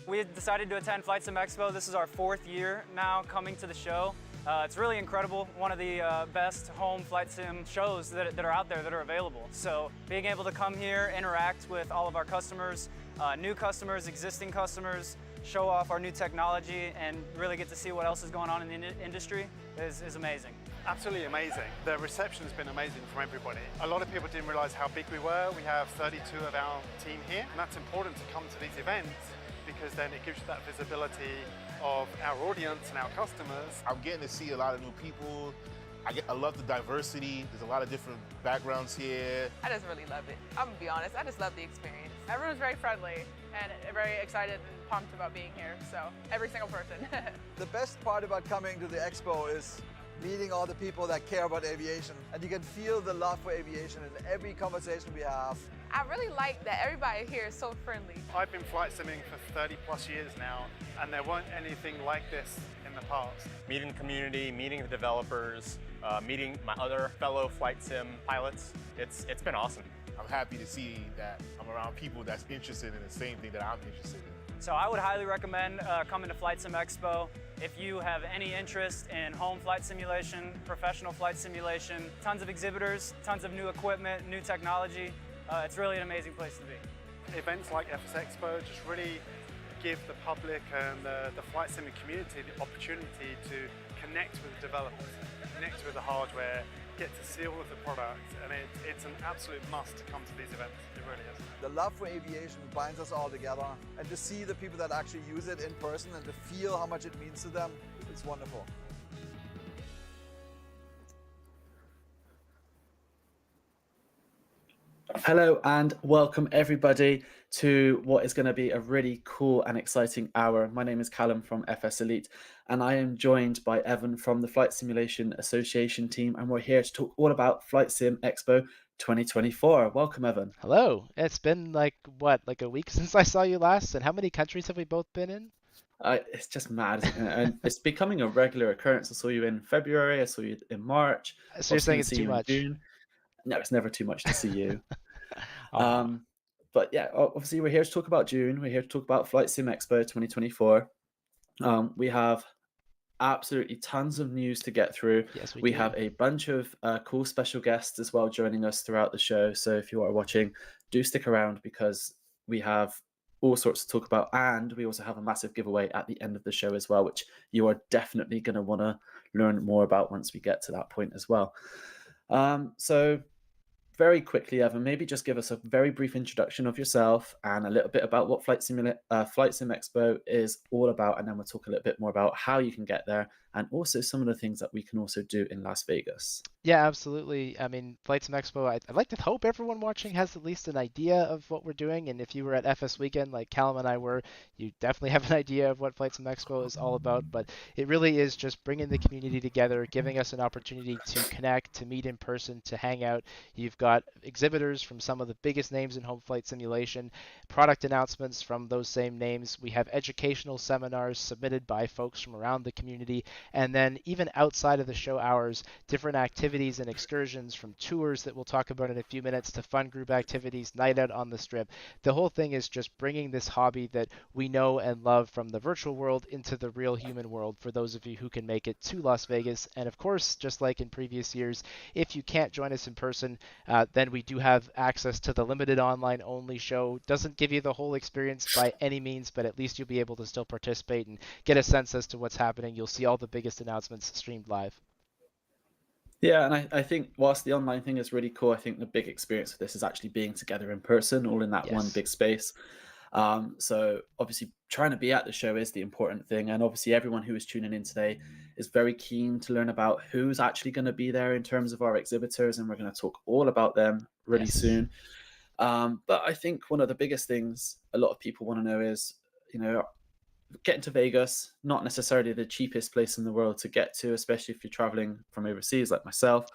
We decided to attend FlightSimExpo. This is our 4th year now coming to the show. It's really incredible, one of the best home flight sim shows that are out there that are available. So being able to come here, interact with all of our customers, new customers, existing customers, show off our new technology, and really get to see what else is going on in the industry is amazing. Absolutely amazing. The reception has been amazing from everybody. A lot of people didn't realize how big we were. We have 32 of our team here, and that's important to come to these events because then it gives you that visibility of our audience and our customers. I'm getting to see a lot of new people. I love the diversity. There's a lot of different backgrounds here. I just really love it. I'm gonna be honest, I just love the experience. Everyone's very friendly and very excited and pumped about being here, so every single person. The best part about coming to the Expo is meeting all the people that care about aviation, and you can feel the love for aviation in every conversation we have. I really like that everybody here is so friendly. I've been flight simming for 30 plus years now, and there weren't anything like this in the past. Meeting the community, meeting the developers, meeting my other fellow flight sim pilots, it's been awesome. I'm happy to see that I'm around people that's interested in the same thing that I'm interested in. So I would highly recommend coming to FlightSimExpo. If you have any interest in home flight simulation, professional flight simulation, tons of exhibitors, tons of new equipment, new technology, it's really an amazing place to be. Events like FS Expo just really give the public and the flight simming community the opportunity to connect with the developers, connect with the hardware, get to see all of the products, and it's an absolute must to come to these events. It really is. The love for aviation binds us all together, and to see the people that actually use it in person and to feel how much it means to them, it's wonderful. Hello and welcome everybody to what is going to be a really cool and exciting hour. My name is Callum from FS Elite, and I am joined by Evan from the Flight Simulation Association team, and we're here to talk all about FlightSimExpo 2024. Welcome, Evan. Hello. It's been like a week since I saw you last, and how many countries have we both been in? It's just mad, isn't it? And it's becoming a regular occurrence. I saw you in February, I saw you in March. So you're saying it's too much? June. No, it's never too much to see you. Oh. But yeah, obviously we're here to talk about June. We're here to talk about FlightSimExpo 2024. We have absolutely tons of news to get through. Yes, we do. have a bunch of cool special guests as well joining us throughout the show. So if you are watching, do stick around because we have all sorts to talk about, and we also have a massive giveaway at the end of the show as well, which you are definitely going to want to learn more about once we get to that point as well. So very quickly, Evan, maybe just give us a very brief introduction of yourself and a little bit about what FlightSimExpo is all about, and then we'll talk a little bit more about how you can get there and also some of the things that we can also do in Las Vegas. Yeah, absolutely. I mean, FlightSimExpo, I'd like to hope everyone watching has at least an idea of what we're doing, and if you were at FS Weekend like Callum and I were, you definitely have an idea of what FlightSimExpo is all about, but it really is just bringing the community together, giving us an opportunity to connect, to meet in person, to hang out. You've got exhibitors from some of the biggest names in home flight simulation, product announcements from those same names. We have educational seminars submitted by folks from around the community, and then even outside of the show hours, different activities and excursions, from tours that we'll talk about in a few minutes to fun group activities, night out on the strip. The whole thing is just bringing this hobby that we know and love from the virtual world into the real human world for those of you who can make it to Las Vegas. And of course, just like in previous years, if you can't join us in person, then we do have access to the limited online only show. Doesn't give you the whole experience by any means, but at least you'll be able to still participate and get a sense as to what's happening. You'll see all the biggest announcements streamed live. Yeah, and I think whilst the online thing is really cool, I think the big experience of this is actually being together in person, all in that one big space. So obviously trying to be at the show is the important thing. And obviously everyone who is tuning in today is very keen to learn about who's actually going to be there in terms of our exhibitors. And we're going to talk all about them really soon. But I think one of the biggest things a lot of people want to know is, you know, getting to Vegas, not necessarily the cheapest place in the world to get to, especially if you're traveling from overseas like myself.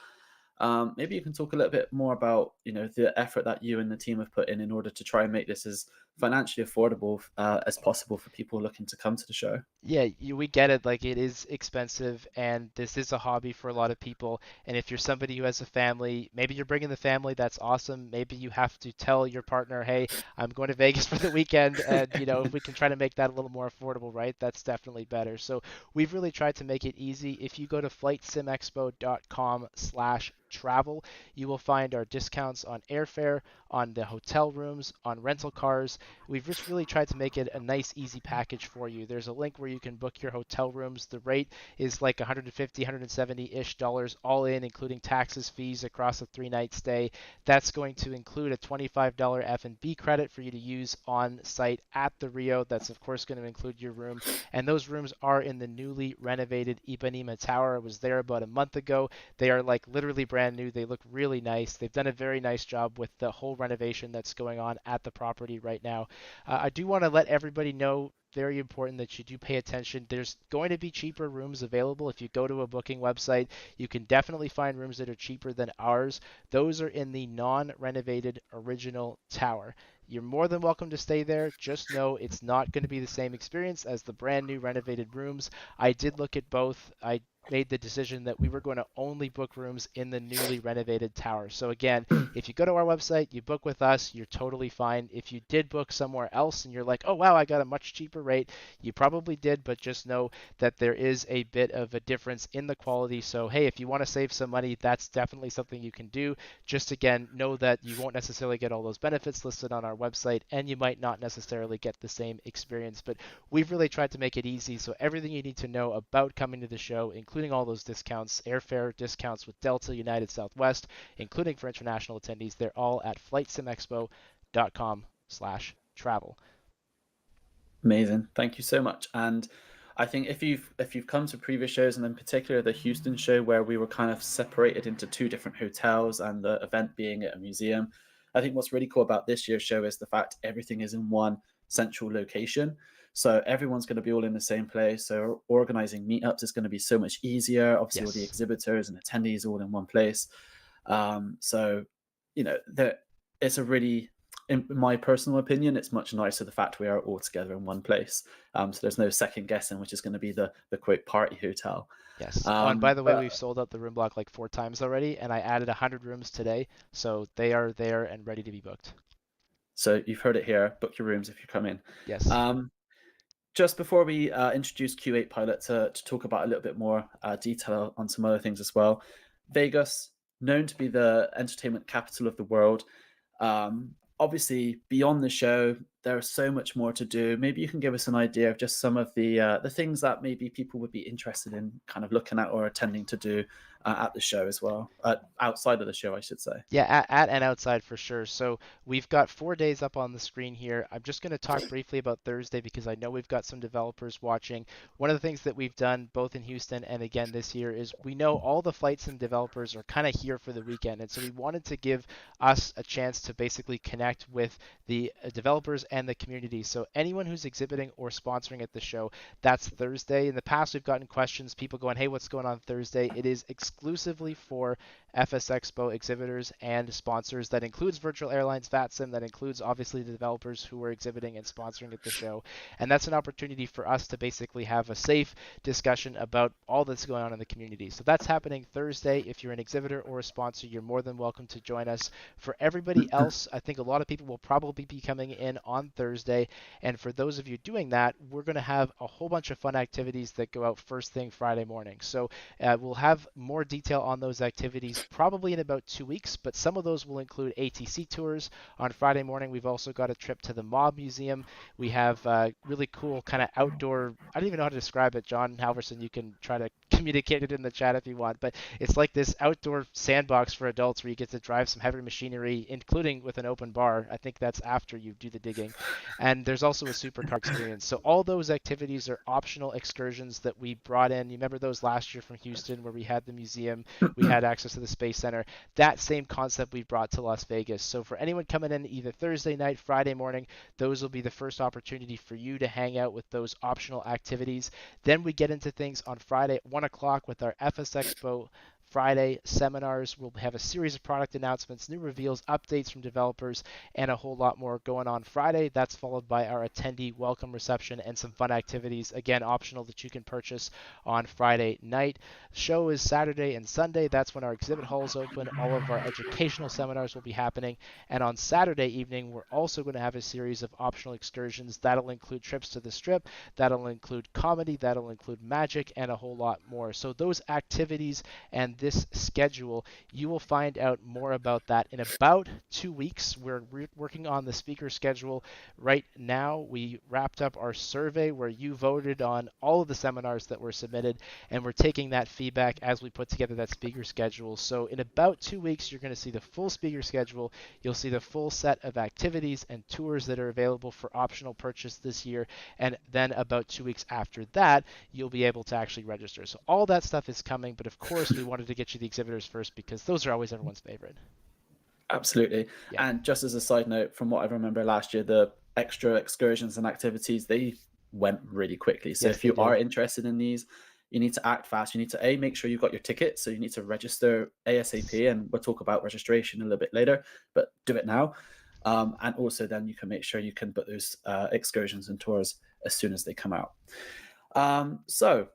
Maybe you can talk a little bit more about, you know, the effort that you and the team have put in order to try and make this as financially affordable as possible for people looking to come to the show. Yeah, we get it. Like, it is expensive, and this is a hobby for a lot of people. And if you're somebody who has a family, maybe you're bringing the family, that's awesome. Maybe you have to tell your partner, hey, I'm going to Vegas for the weekend, and if we can try to make that a little more affordable, right? That's definitely better. So we've really tried to make it easy. If you go to flightsimexpo.com/travel, you will find our discounts on airfare, on the hotel rooms, on rental cars. We've just really tried to make it a nice, easy package for you. There's a link where you can book your hotel rooms. The rate is like 150, 170-ish dollars all in, including taxes, fees across a 3-night stay. That's going to include a $25 F&B credit for you to use on site at the Rio. That's of course going to include your room. And those rooms are in the newly renovated Ipanema Tower. I was there about a month ago. They are like literally brand new. They look really nice. They've done a very nice job with the whole renovation that's going on at the property right now. I do want to let everybody know, very important, that you do pay attention. There's going to be cheaper rooms available. If you go to a booking website, you can definitely find rooms that are cheaper than ours. Those are in the non-renovated original tower. You're more than welcome to stay there. Just know it's not going to be the same experience as the brand new renovated rooms. I did look at both. I made the decision that we were going to only book rooms in the newly renovated tower. So again, if you go to our website, you book with us, you're totally fine. If you did book somewhere else and you're like, oh wow, I got a much cheaper rate, you probably did, but just know that there is a bit of a difference in the quality. So hey, if you want to save some money, that's definitely something you can do. Just again, know that you won't necessarily get all those benefits listed on our website, and you might not necessarily get the same experience, but we've really tried to make it easy. So everything you need to know about coming to the show, including all those discounts, airfare discounts with Delta, United, Southwest, including for international attendees, they're all at flightsimexpo.com/travel. Amazing. Thank you so much. And I think if you've come to previous shows, and in particular the Houston show where we were kind of separated into 2 different hotels and the event being at a museum, I think what's really cool about this year's show is the fact everything is in one central location. So everyone's going to be all in the same place. So organizing meetups is going to be so much easier. Obviously, all the exhibitors and attendees all in one place. So, it's a really, in my personal opinion, it's much nicer the fact we are all together in one place. So there's no second guessing, which is going to be the quote party hotel. Yes. And by the way, we've sold out the room block like 4 times already, and I added 100 rooms today. So they are there and ready to be booked. So you've heard it here. Book your rooms if you come in. Yes. Just before we introduce Q8 Pilot to talk about a little bit more detail on some other things as well, Vegas, known to be the entertainment capital of the world. Obviously, beyond the show, there's so much more to do. Maybe you can give us an idea of just some of the things that maybe people would be interested in kind of looking at or attending to do at the show as well, outside of the show, I should say. Yeah, at and outside for sure. So we've got 4 days up on the screen here. I'm just going to talk briefly about Thursday because I know we've got some developers watching. One of the things that we've done both in Houston and again this year is we know all the flight sim developers are kind of here for the weekend. And so we wanted to give us a chance to basically connect with the developers and the community. So anyone who's exhibiting or sponsoring at the show, that's Thursday. In the past, we've gotten questions, people going, hey, what's going on Thursday? It is exclusively for FS Expo exhibitors and sponsors. That includes Virtual Airlines VATSIM, that includes obviously the developers who are exhibiting and sponsoring at the show. And that's an opportunity for us to basically have a safe discussion about all that's going on in the community. So that's happening Thursday. If you're an exhibitor or a sponsor, you're more than welcome to join us. For everybody else, I think a lot of people will probably be coming in on Thursday. And for those of you doing that, we're going to have a whole bunch of fun activities that go out first thing Friday morning. So we'll have more detail on those activities probably in about 2 weeks, but some of those will include ATC tours on Friday morning. We've also got a trip to the Mob Museum. We have really cool kind of outdoor, I don't even know how to describe it, John Halverson, you can try to communicate it in the chat if you want, but it's like this outdoor sandbox for adults where you get to drive some heavy machinery, including with an open bar. I think that's after you do the digging. And there's also a supercar experience. So all those activities are optional excursions that we brought in. You remember those last year from Houston where we had the museum, we had access to the Space Center. That same concept we brought to Las Vegas. So for anyone coming in either Thursday night, Friday morning, those will be the first opportunity for you to hang out with those optional activities. Then we get into things on Friday at 1 o'clock with our FS Expo Friday, seminars. We'll have a series of product announcements, new reveals, updates from developers, and a whole lot more going on Friday. That's followed by our attendee welcome reception and some fun activities, again, optional, that you can purchase on Friday night. Show is Saturday and Sunday. That's when our exhibit halls open. All of our educational seminars will be happening. And on Saturday evening, we're also going to have a series of optional excursions. That'll include trips to the Strip, that'll include comedy, that'll include magic, and a whole lot more. So those activities and this schedule, you will find out more about that in about 2 weeks. We're working on the speaker schedule right now. We wrapped up our survey where you voted on all of the seminars that were submitted, and we're taking that feedback as we put together that speaker schedule. So in about 2 weeks, you're going to see the full speaker schedule. You'll see the full set of activities and tours that are available for optional purchase this year. And then about 2 weeks after that, you'll be able to actually register. So all that stuff is coming, but of course we wanted to get you the exhibitors first because those are always everyone's favorite. Absolutely. Yeah. And just as a side note, from what I remember last year, the extra excursions and activities, they went really quickly. So if you are interested in these, you need to act fast. You need to make sure you've got your ticket. So you need to register ASAP, and we'll talk about registration a little bit later, but do it now. And also then you can make sure you can book those excursions and tours as soon as they come out. So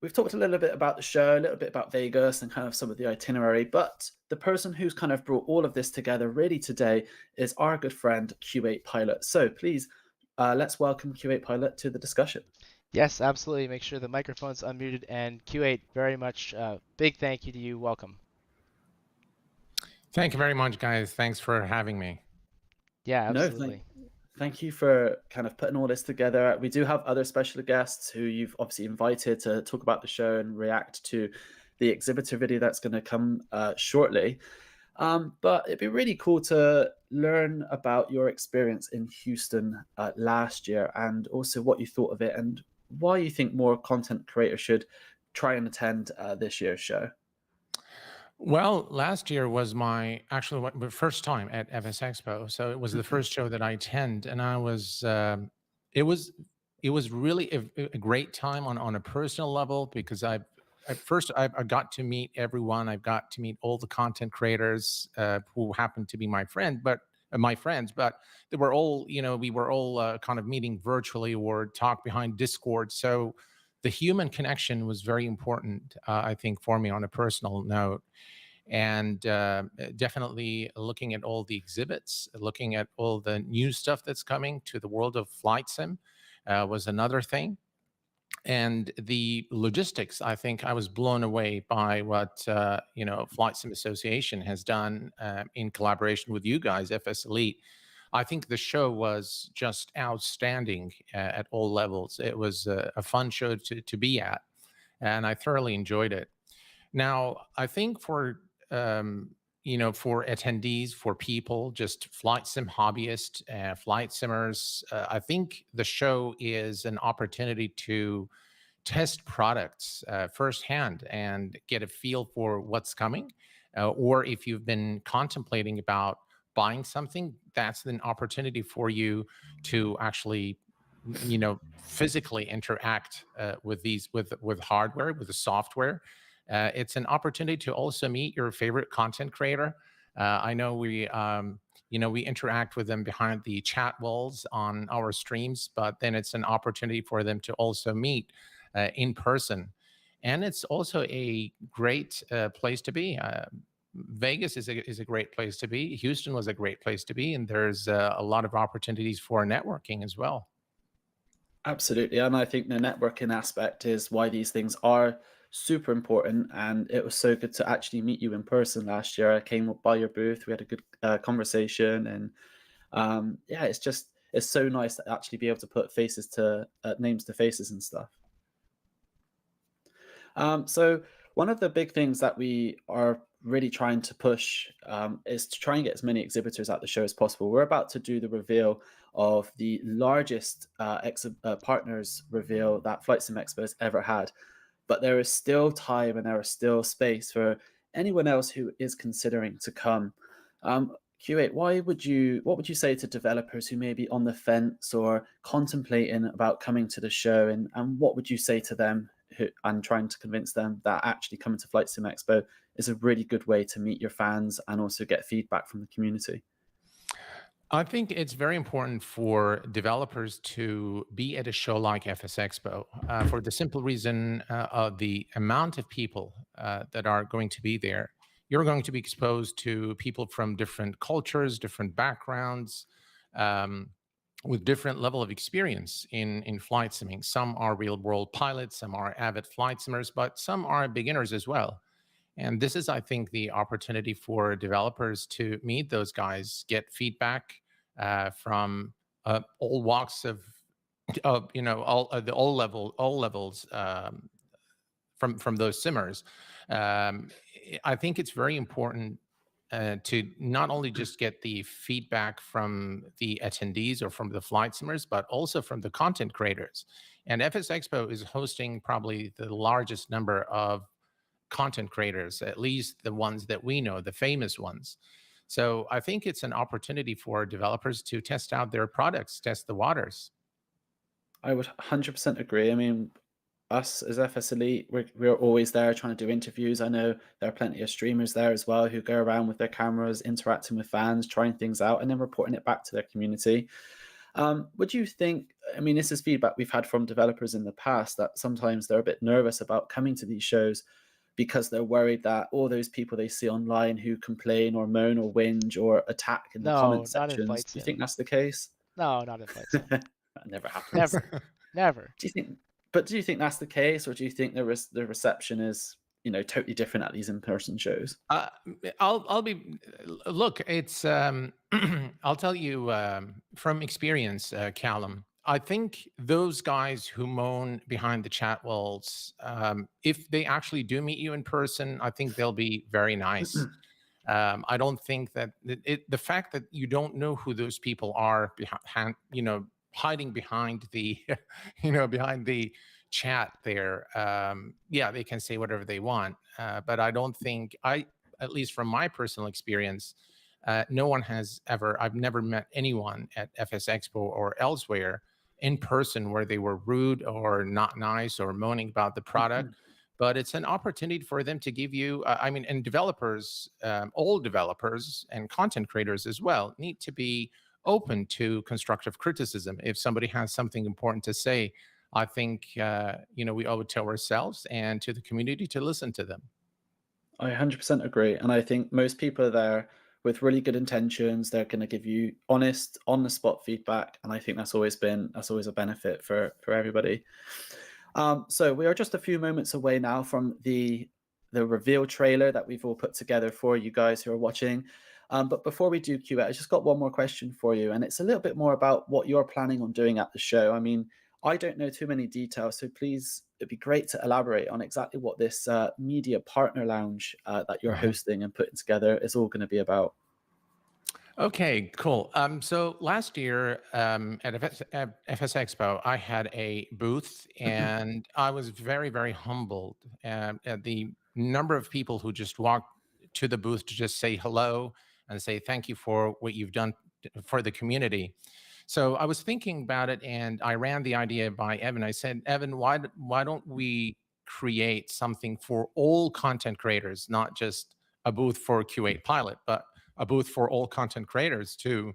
we've talked a little bit about the show, a little bit about Vegas and kind of some of the itinerary, but the person who's kind of brought all of this together really today is our good friend Q8 Pilot. So please, let's welcome Q8 Pilot to the discussion. Yes, absolutely. Make sure the microphone's unmuted. And Q8, very much big thank you to you. Welcome. Thank you very much, guys. Thanks for having me. Yeah, absolutely. No, thank you for kind of putting all this together. We do have other special guests who you've obviously invited to talk about the show and react to the exhibitor video that's going to come shortly. But it'd be really cool to learn about your experience in Houston last year, and also what you thought of it and why you think more content creators should try and attend this year's show. Well, last year was my first time at FS Expo, so it was the first show that I attend, and I was it was really a great time on a personal level, because I got to meet everyone. I've got to meet all the content creators who happened to be my friends, but they were all, we were all kind of meeting virtually or talk behind Discord. So the human connection was very important, I think, for me on a personal note. And definitely looking at all the exhibits, looking at all the new stuff that's coming to the world of flight sim was another thing. And the logistics, I think I was blown away by what Flight Sim Association has done in collaboration with you guys, FS Elite. I think the show was just outstanding at all levels. It was a fun show to be at, and I thoroughly enjoyed it. Now, I think for attendees, for people, just flight sim hobbyists, flight simmers, I think the show is an opportunity to test products firsthand and get a feel for what's coming. Or if you've been contemplating about buying something, that's an opportunity for you to actually, physically interact with hardware, with the software. It's an opportunity to also meet your favorite content creator. I know we interact with them behind the chat walls on our streams, but then it's an opportunity for them to also meet in person. And it's also a great place to be. Vegas is a great place to be. Houston was a great place to be. And there's a lot of opportunities for networking as well. Absolutely. And I think the networking aspect is why these things are super important. And it was so good to actually meet you in person last year. I came up by your booth. We had a good conversation. And it's so nice to actually be able to put faces to names to faces and stuff. So one of the big things that we are really trying to push is to try and get as many exhibitors at the show as possible. We're about to do the reveal of the largest partners reveal that FlightSimExpo has ever had. But there is still time and there is still space for anyone else who is considering to come. Q8, what would you say to developers who may be on the fence or contemplating about coming to the show, and what would you say to them and trying to convince them that actually coming to Flight Sim Expo is a really good way to meet your fans and also get feedback from the community? I think it's very important for developers to be at a show like FS Expo for the simple reason of the amount of people that are going to be there. You're going to be exposed to people from different cultures, different backgrounds, with different level of experience in flight simming. Some are real world pilots, some are avid flight simmers, but some are beginners as well. And this is, I think, the opportunity for developers to meet those guys, get feedback from all walks of all levels from those simmers. I think it's very important to not only just get the feedback from the attendees or from the flight simmers, but also from the content creators. And FS Expo is hosting probably the largest number of content creators, at least the ones that we know, the famous ones. So I think it's an opportunity for developers to test out their products, test the waters. I would 100% agree. I mean, us as FS Elite, we're always there trying to do interviews. I know there are plenty of streamers there as well who go around with their cameras, interacting with fans, trying things out, and then reporting it back to their community. Would you think, I mean, this is feedback we've had from developers in the past, that sometimes they're a bit nervous about coming to these shows because they're worried that all those people they see online who complain or moan or whinge or attack in the comment No, not in sections, Flight do you Sim. think that's the case? No, not in Flight Sim. That never happens. Never. Never. Do you think that's the case, or do you think the reception is, totally different at these in-person shows? Look, it's I'll tell you from experience, Callum. I think those guys who moan behind the chat walls, if they actually do meet you in person, I think they'll be very nice. I don't think that the fact that you don't know who those people are behind, hiding behind the, behind the chat there. Yeah, they can say whatever they want, but I don't think at least from my personal experience, no one has ever. I've never met anyone at FS Expo or elsewhere in person where they were rude or not nice or moaning about the product. But it's an opportunity for them to give you, and developers, all developers and content creators as well, need to be open to constructive criticism. If somebody has something important to say, I think, we owe it to ourselves and to the community to listen to them. I 100% agree. And I think most people are there with really good intentions. They're going to give you honest, on-the-spot feedback. And I think that's always a benefit for everybody. So we are just a few moments away now from the reveal trailer that we've all put together for you guys who are watching. But before we do cue it, I just got one more question for you. And it's a little bit more about what you're planning on doing at the show. I mean, I don't know too many details, so please, it'd be great to elaborate on exactly what this media partner lounge that you're hosting and putting together is all going to be about. Okay, cool. So last year at FS Expo, I had a booth, and I was very, very humbled at the number of people who just walked to the booth to just say hello and say thank you for what you've done for the community. So I was thinking about it, and I ran the idea by Evan. I said, Evan, why don't we create something for all content creators, not just a booth for Q8 Pilot, but a booth for all content creators to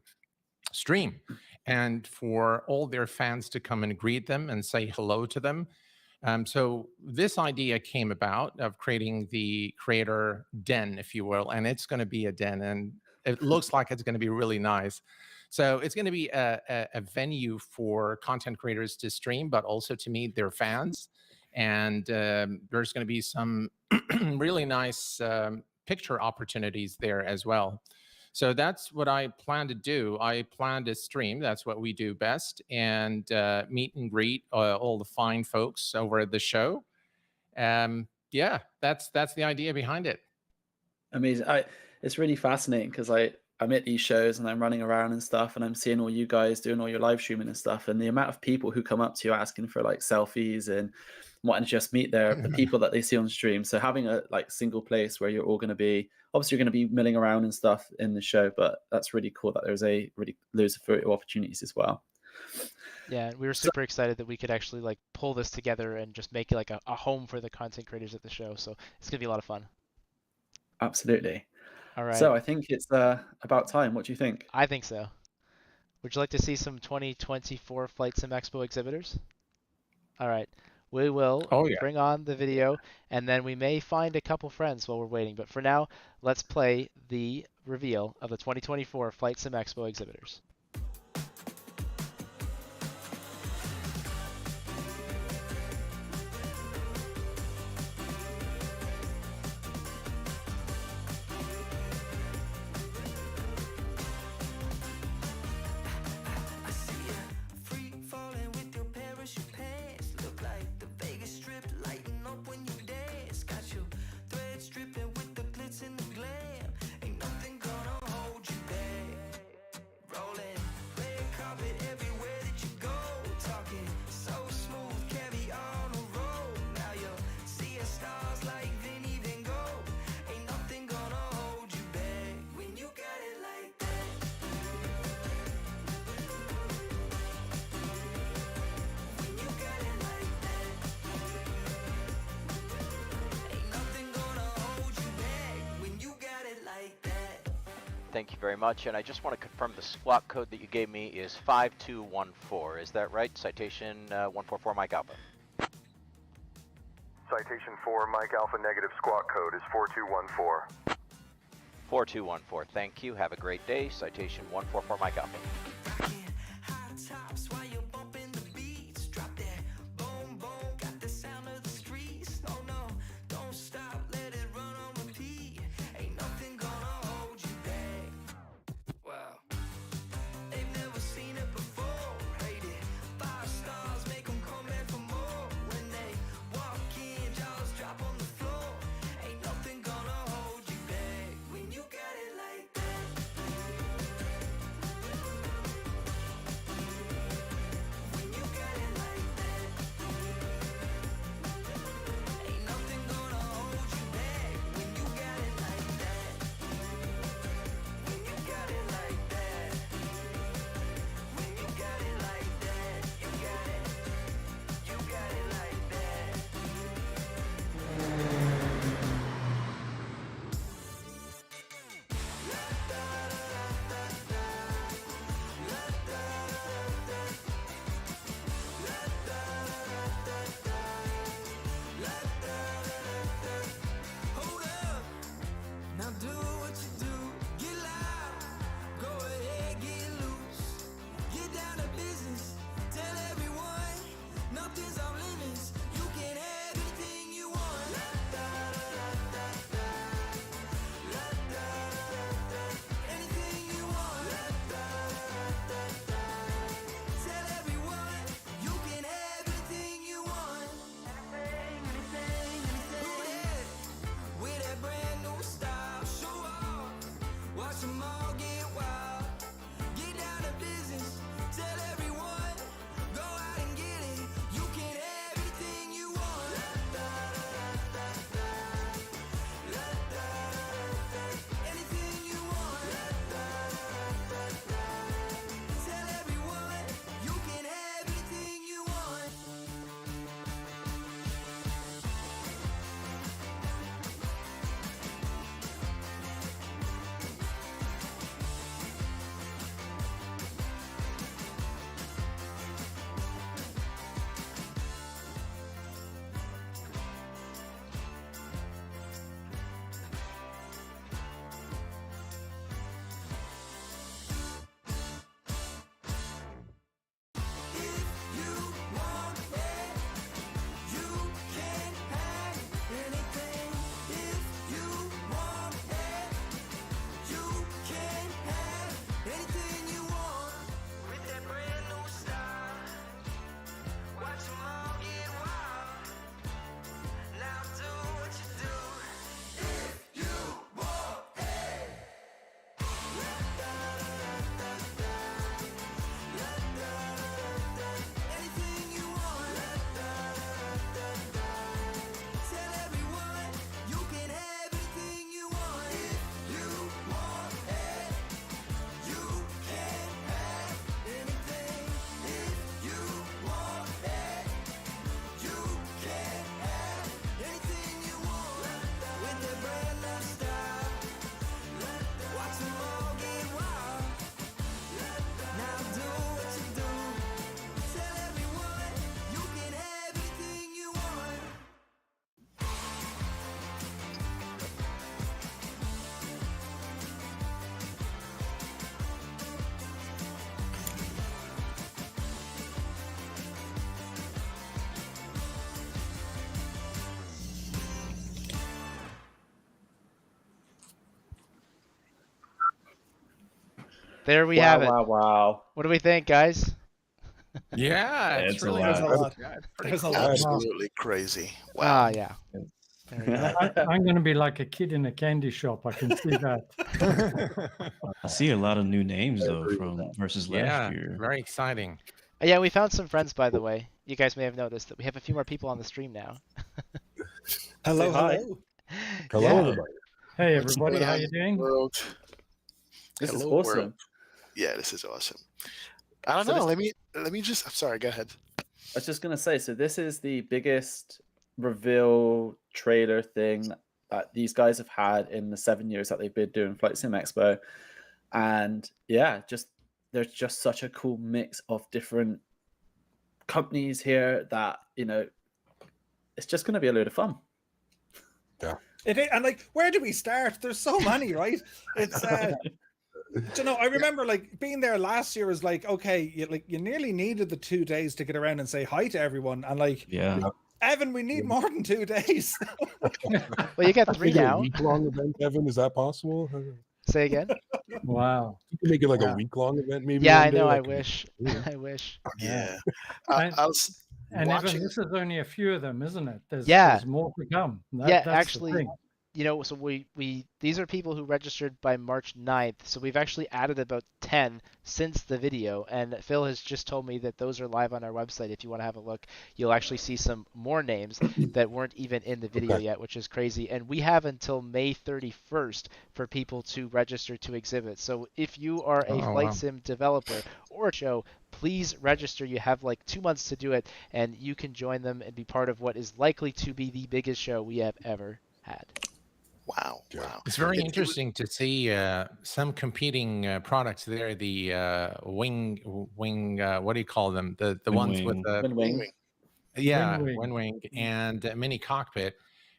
stream and for all their fans to come and greet them and say hello to them. So this idea came about of creating the creator den, if you will, and it's going to be a den, and it looks like it's going to be really nice. So it's going to be a venue for content creators to stream, but also to meet their fans. And there's going to be some really nice picture opportunities there as well. So that's what I plan to do. I plan to stream. That's what we do best, and meet and greet all the fine folks over at the show. Yeah, that's the idea behind it. Amazing. It's really fascinating because I'm at these shows and I'm running around and stuff, and I'm seeing all you guys doing all your live streaming and stuff, and the amount of people who come up to you asking for like selfies and wanting to just meet the people that they see on stream. So having a single place where you're all going to be, obviously you're going to be milling around and stuff in the show, but that's really cool that there's loads of photo opportunities as well. Yeah, we were super excited that we could actually like pull this together and just make it like a home for the content creators at the show. So it's gonna be a lot of fun. Absolutely. All right. So I think it's about time. What do you think? I think so. Would you like to see some 2024 Flight Sim Expo exhibitors? All right. We will bring on the video, and then we may find a couple friends while we're waiting. But for now, let's play the reveal of the 2024 Flight Sim Expo exhibitors. Thank you very much, and I just want to confirm the squawk code that you gave me is 5214. Is that right? Citation 144 Mike Alpha. Citation 4 Mike Alpha negative squawk code is 4214. 4214. Thank you. Have a great day. Citation 144 Mike Alpha. There we wow, have it. wow, wow. What do we think, guys? Yeah, it's really There's a lot. yeah, it's pretty There's a cool. lot. Absolutely crazy. Wow. Ah, yeah. There we go. I'm going to be like a kid in a candy shop. I can see that. I see a lot of new names though from versus last year. Very exciting. Yeah, we found some friends, by the way. You guys may have noticed that we have a few more people on the stream now. Hello, Hi. hello. Hello, Yeah. everybody. Hey, everybody, how you doing? World. This is Hello, awesome. world. Yeah, this is awesome. I don't So know. this- Let me just. I'm sorry. Go ahead. I was just gonna say, so this is the biggest reveal trailer thing that these guys have had in the 7 years that they've been doing Flight Sim Expo, and yeah, there's just such a cool mix of different companies here that it's just gonna be a load of fun. Yeah. And like, where do we start? There's so many, right? It's I remember like being there last year was like, okay, you nearly needed the 2 days to get around and say hi to everyone, and like, Yeah. Evan, we need more than 2 days. Well, you got 3 now. A week-long event, Evan, is that possible? Say again. Wow. You can make it like a week-long event, maybe. Yeah, one I day, know. I like- wish. I wish. Yeah. And- I was And watching. Evan, this is only a few of them, isn't it? Yeah. There's more to come. Yeah, That's the actually, thing. so we these are people who registered by March 9th, so we've actually added about 10 since the video, and Phil has just told me that those are live on our website. If you want to have a look, you'll actually see some more names that weren't even in the video yet, which is crazy. And we have until May 31st for people to register to exhibit. So if you are a Flight Sim developer or a show, please register. You have like 2 months to do it, and you can join them and be part of what is likely to be the biggest show we have ever had. Wow. Wow. It's very interesting to see some competing products there. The wing. What do you call them? The ones with the Wing. yeah, Wing. wing and mini cockpit.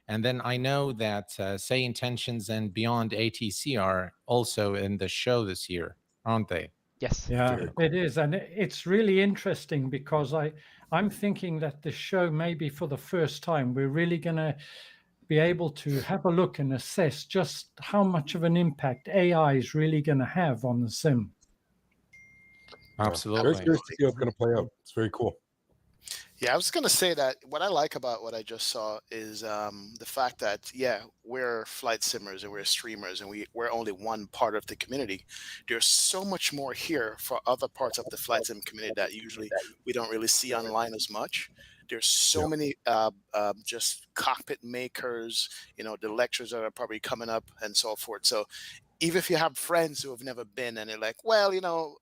And then I know that Say Intentions and Beyond ATC are also in the show this year, aren't they? Yes. Yeah, it is. And it's really interesting because I'm thinking that the show, maybe for the first time, we're really going to be able to have a look and assess just how much of an impact AI is really going to have on the sim. Absolutely. Very curious to see how it's going to play out. It's very cool. Yeah, I was going to say that what I like about what I just saw is the fact that, yeah, we're flight simmers and we're streamers and we're only one part of the community. There's so much more here for other parts of the flight sim community that usually we don't really see online as much. There's so many just cockpit makers, the lectures that are probably coming up and so forth. So even if you have friends who have never been and they're like, well,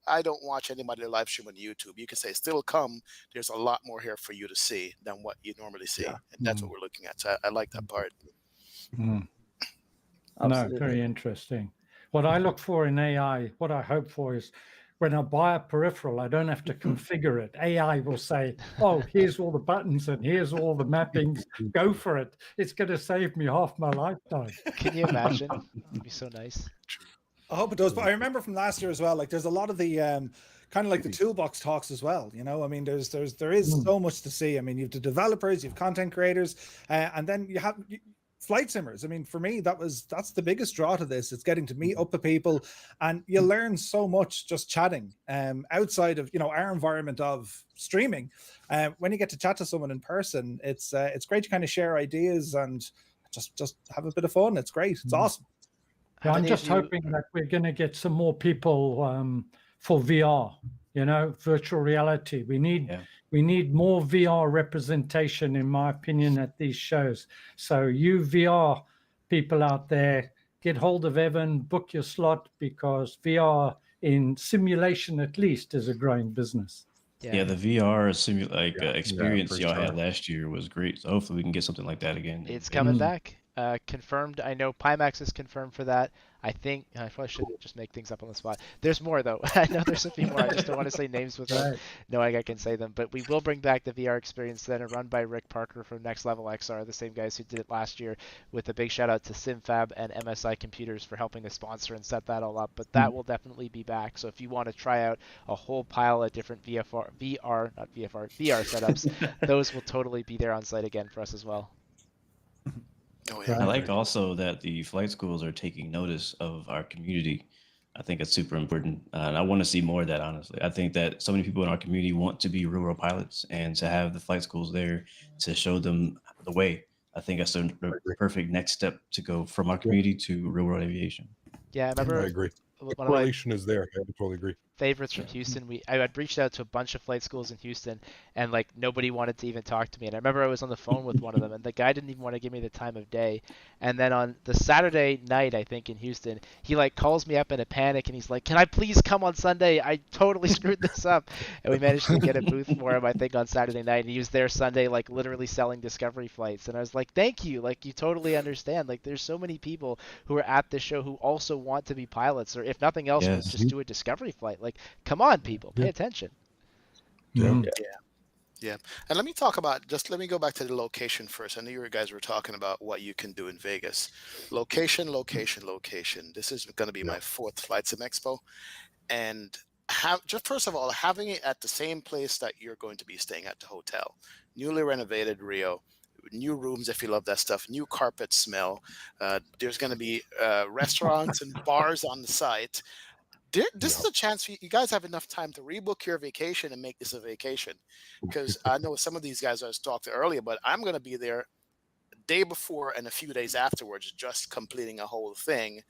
I don't watch anybody live stream on YouTube, you can say, still come. There's a lot more here for you to see than what you normally see. And that's what we're looking at. So I like that part. No, very interesting. What I look for in AI, what I hope for is when I buy a peripheral, I don't have to configure it. AI will say, oh, here's all the buttons and here's all the mappings. Go for it. It's going to save me half my lifetime. Can you imagine? It'd be so nice. I hope it does. But I remember from last year as well, like there's a lot of the kind of like the toolbox talks as well. I mean, there is so much to see. I mean, you have the developers, you have content creators, and then you have flight simmers. I mean, for me, that's the biggest draw to this. It's getting to meet up with people, and you learn so much just chatting outside of our environment of streaming. When you get to chat to someone in person, it's great to kind of share ideas and just have a bit of fun. It's great. It's awesome. Yeah, I'm just hoping that we're going to get some more people for VR. Virtual reality. We need more VR representation, in my opinion, at these shows. So you VR people out there, get hold of Evan, book your slot, because VR in simulation at least is a growing business. Yeah, the VR experience for y'all sure. had last year was great. So hopefully we can get something like that again. It's coming back. Confirmed. I know Pimax is confirmed for that. I think I probably shouldn't just make things up on the spot. There's more though. I know there's a few more. I just don't want to say names without knowing I can say them. But we will bring back the VR experience then, run by Rick Parker from Next Level XR, the same guys who did it last year. With a big shout out to SimFab and MSI Computers for helping to sponsor and set that all up. But that will definitely be back. So if you want to try out a whole pile of different VR setups, those will totally be there on site again for us as well. Oh, yeah. I like also that the flight schools are taking notice of our community. I think it's super important. And I want to see more of that, honestly. I think that so many people in our community want to be real world pilots, and to have the flight schools there to show them the way. I think that's the perfect next step to go from our community to real world aviation. Yeah, I remember. I agree. The One of my correlation is there. I totally agree. favorites from Houston. I had reached out to a bunch of flight schools in Houston, and like nobody wanted to even talk to me. And I remember I was on the phone with one of them, and the guy didn't even want to give me the time of day. And then on the Saturday night, I think in Houston, he like calls me up in a panic, and he's like, "Can I please come on Sunday? I totally screwed this up." And we managed to get a booth for him, I think, on Saturday night. And he was there Sunday, like literally selling Discovery flights. And I was like, "Thank you. Like you totally understand. Like there's so many people who are at this show who also want to be pilots, or if nothing else, Yes. just do a Discovery flight. Like, come on, people, pay attention." Yeah. And let me go back to the location first. I know you guys were talking about what you can do in Vegas. Location. This is going to be my 4th FlightSimExpo. And first of all, having it at the same place that you're going to be staying at the hotel. Newly renovated Rio. New rooms, if you love that stuff. New carpet smell. There's going to be restaurants and bars on the site. This is a chance for you guys have enough time to rebook your vacation and make this a vacation, because I know some of these guys I was talking to earlier, but I'm going to be there day before and a few days afterwards, just completing a whole thing,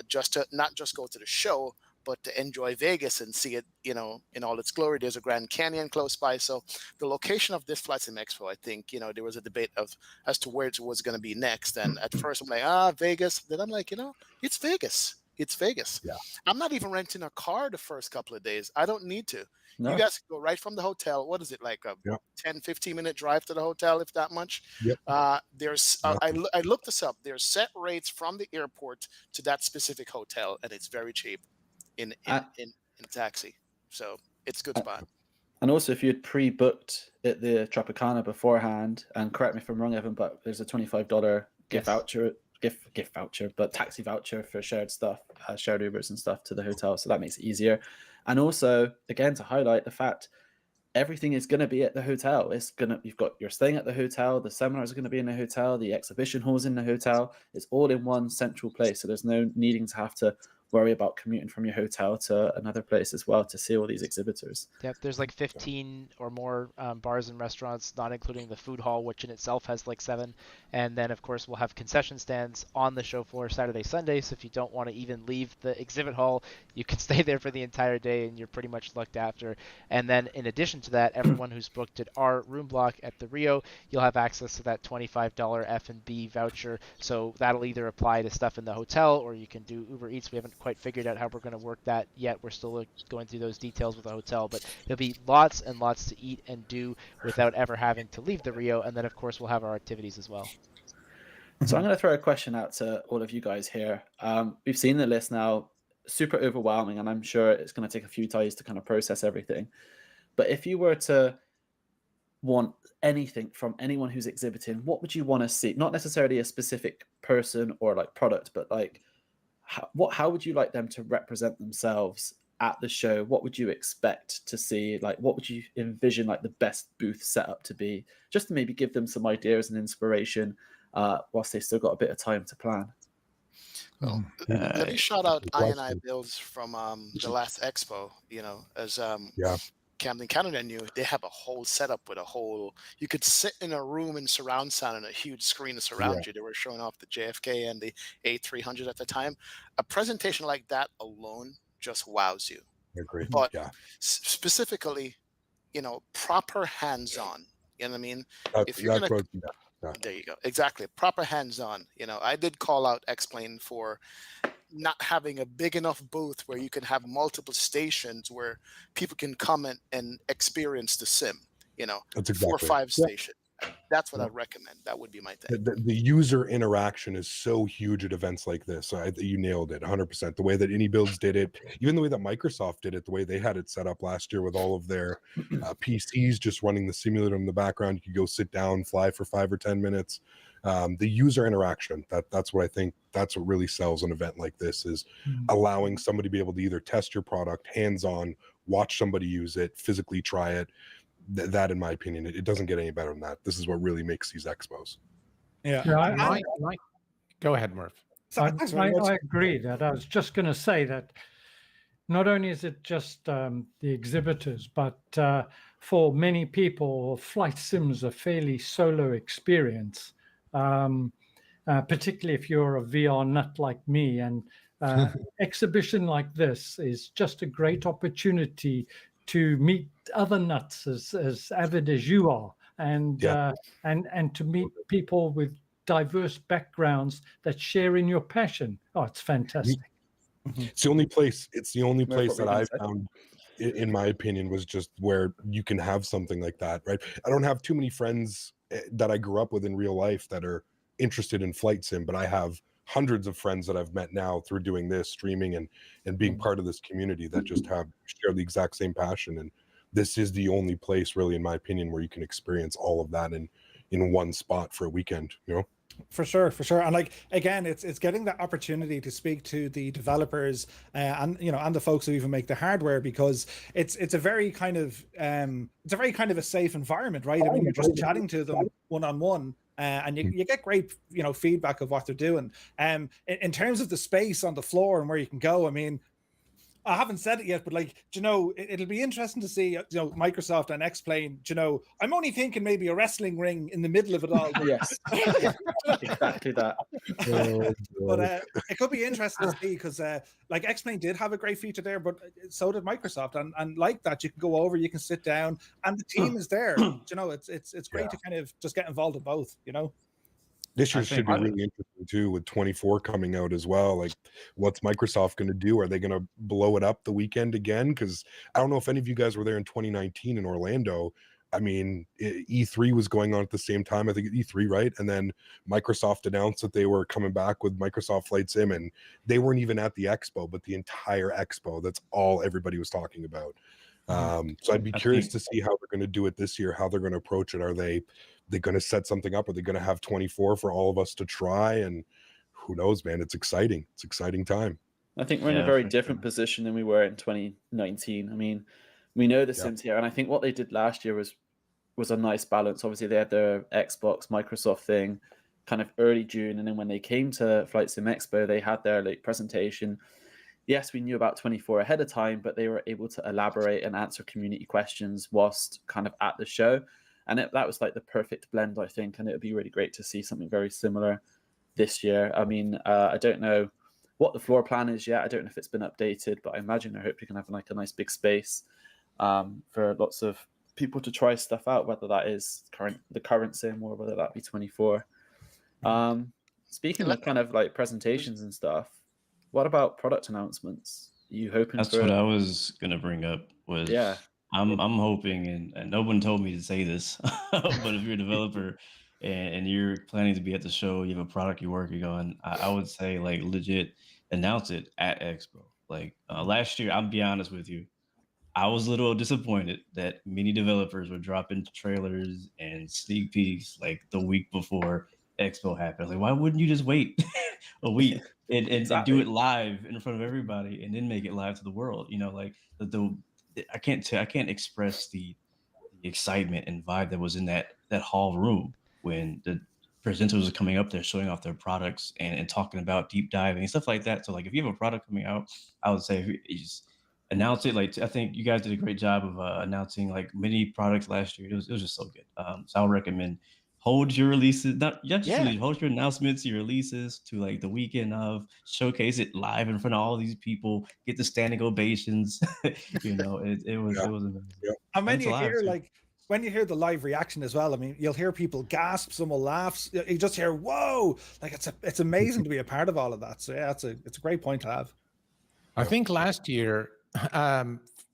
just to not just go to the show, but to enjoy Vegas and see it, in all its glory. There's a Grand Canyon close by. So the location of this FlightSimExpo, I think, there was a debate as to where it was going to be next. And at first I'm like, Vegas. Then I'm like, it's Vegas. It's Vegas. Yeah. I'm not even renting a car the first couple of days. I don't need to. No. You guys can go right from the hotel. What is it, like a 10, 15-minute drive to the hotel, if that much? Yep. I looked this up. There's set rates from the airport to that specific hotel, and it's very cheap in taxi. So it's a good spot. And also, if you had pre-booked at the Tropicana beforehand, and correct me if I'm wrong, Evan, but there's a $25 gift voucher. Gift voucher, but taxi voucher for shared stuff, shared Ubers and stuff to the hotel. So that makes it easier. And also, again, to highlight the fact everything is going to be at the hotel. You're staying at the hotel. The seminars are going to be in the hotel. The exhibition hall's in the hotel. It's all in one central place. So there's no needing to have to worry about commuting from your hotel to another place as well to see all these exhibitors. Yep, there's like 15 or more bars and restaurants, not including the food hall, which in itself has like 7. And then, of course, we'll have concession stands on the show floor Saturday, Sunday. So if you don't want to even leave the exhibit hall, you can stay there for the entire day and you're pretty much looked after. And then in addition to that, everyone who's booked at our room block at the Rio, you'll have access to that $25 F&B voucher. So that'll either apply to stuff in the hotel or you can do Uber Eats. We haven't quite figured out how we're going to work that yet. We're still going through those details with the hotel, but there'll be lots and lots to eat and do without ever having to leave the Rio. And then, of course, we'll have our activities as well. So I'm going to throw a question out to all of you guys here. We've seen the list now, super overwhelming, and I'm sure it's going to take a few days to kind of process everything. But if you were to want anything from anyone who's exhibiting, what would you want to see? Not necessarily a specific person or like product, but like how would you like them to represent themselves at the show? What would you expect to see? Like, what would you envision like the best booth setup to be? Just to maybe give them some ideas and inspiration whilst they've still got a bit of time to plan. Well, let me shout out I&I Builds from the last Expo. As Camden Canada knew, they have a whole setup with you could sit in a room in surround sound and a huge screen to surround you. They were showing off the JFK and the A300 at the time. A presentation like that alone just wows you. I agree. But specifically, proper hands-on. You know what I mean? If you're gonna, there you go. Exactly. Proper hands-on. I did call out X-Plane for not having a big enough booth where you can have multiple stations where people can come and experience the sim. That's exactly 4 or 5 stations. That's what I recommend. That would be my thing. The user interaction is so huge at events like this. You nailed it 100%. The way that AnyBuilds did it, even the way that Microsoft did it, the way they had it set up last year with all of their PCs just running the simulator in the background. You could go sit down, fly for 5 or 10 minutes. The user interaction, that's what I think, that's what really sells an event like this, is allowing somebody to be able to either test your product hands-on, watch somebody use it, physically try it. That, in my opinion, it doesn't get any better than that. This is what really makes these expos. Yeah. Go ahead, Murph. I agree that. I was just going to say that not only is it just the exhibitors, but for many people, flight sims a fairly solo experience, particularly if you're a VR nut like me. And exhibition like this is just a great opportunity to meet other nuts as avid as you are, and to meet people with diverse backgrounds that share in your passion. Oh, it's fantastic. It's the only place that I've found, in my opinion, was just where you can have something like that, right? I don't have too many friends that I grew up with in real life that are interested in flight sim, but I have hundreds of friends that I've met now through doing this, streaming and being part of this community that just share the exact same passion. And this is the only place, really, in my opinion, where you can experience all of that in one spot for a weekend, you know? For sure. And like, again, it's getting that opportunity to speak to the developers and the folks who even make the hardware, because it's a very kind of a safe environment, right? I mean, you're just chatting to them one-on-one. And you get great, feedback of what they're doing. In terms of the space on the floor and where you can go, I mean, I haven't said it yet, but like, it'll be interesting to see, Microsoft and X-Plane, I'm only thinking maybe a wrestling ring in the middle of it all. Yes, exactly that. But it could be interesting to see, because like X-Plane did have a great feature there, but so did Microsoft. And like that, you can go over, you can sit down, and the team is there. It's great to kind of just get involved in both, This year should be really interesting too, with 24 coming out as well. Like, what's Microsoft going to do? Are they going to blow it up the weekend again? Because I don't know if any of you guys were there in 2019 in Orlando. I mean, E3 was going on at the same time. I think E3, right? And then Microsoft announced that they were coming back with Microsoft Flight Sim, and they weren't even at the Expo, but the entire Expo. That's all everybody was talking about. So I'd be curious to see how they're going to do it this year, how they're going to approach it. Are they going to set something up? Are they going to have 24 for all of us to try? And who knows, man? It's exciting. It's exciting time. I think we're in a very different position than we were in 2019. I mean, we know the Sims here, and I think what they did last year was a nice balance. Obviously, they had their Xbox, Microsoft thing kind of early June, and then when they came to FlightSimExpo, they had their presentation. Yes, we knew about 24 ahead of time, but they were able to elaborate and answer community questions whilst kind of at the show. And that was like the perfect blend, I think. And it would be really great to see something very similar this year. I mean, I don't know what the floor plan is yet. I don't know if it's been updated, but I imagine I hope you can have like a nice big space for lots of people to try stuff out, whether that is the current sim or whether that be 24. Speaking of kind of like presentations and stuff, what about product announcements? Are you hoping That's what I was gonna bring up. I'm hoping, and no one told me to say this, but if you're a developer and you're planning to be at the show, you have a product you're working on, I would say like legit announce it at Expo. Like last year, I'll be honest with you, I was a little disappointed that many developers were dropping trailers and sneak peeks like the week before Expo happened. Like, why wouldn't you just wait a week and do it live in front of everybody and then make it live to the world? Like I can't express the excitement and vibe that was in that hall room when the presenters were coming up there showing off their products and talking about deep diving and stuff like that. So like, if you have a product coming out, I would say you just announce it. Like, I think you guys did a great job of announcing like many products last year. It was just so good. So I would recommend hold your releases, hold your announcements, your releases to like the weekend of, showcase it live in front of all these people, get the standing ovations. It was amazing. And when you hear when you hear the live reaction as well, I mean, you'll hear people gasp, some will laugh, you just hear whoa, like it's amazing to be a part of all of that. So yeah, it's a great point to have. I think last year,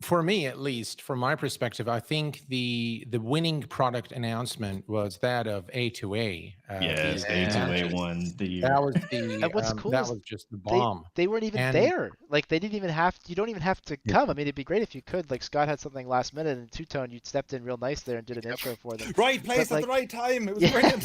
for me at least, from my perspective, I think the winning product announcement was that of A2A. Yes, A2A won the year. That was the and what's cool that is was just the bomb. They weren't even there. Like, they didn't even have you don't even have to come. I mean, it'd be great if you could. Like, Scott had something last minute, and Two-Tone, you stepped in real nice there and did an intro for them. Right place at the right time. It was brilliant.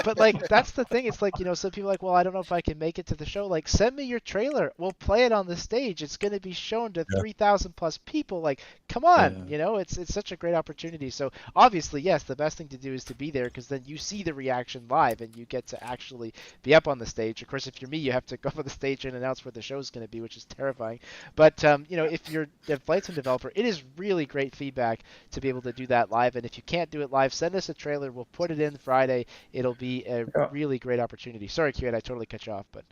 But like, that's the thing. It's like, some people are like, well, I don't know if I can make it to the show. Like, send me your trailer. We'll play it on the stage. It's going to be shown to 3,000 plus people. Like, come on, Yeah. you know, it's such a great opportunity. So obviously, yes, the best thing to do is to be there, because then you see the reaction live and you get to actually be up on the stage. Of course, if you're me, you have to go up on the stage and announce where the show is going to be, which is terrifying. But you know, if you're a flight sim developer, it is really great feedback to be able to do that live. And if you can't do it live, send us a trailer. We'll put it in Friday. It'll be a really great opportunity. Sorry, Q8, I totally cut you off, but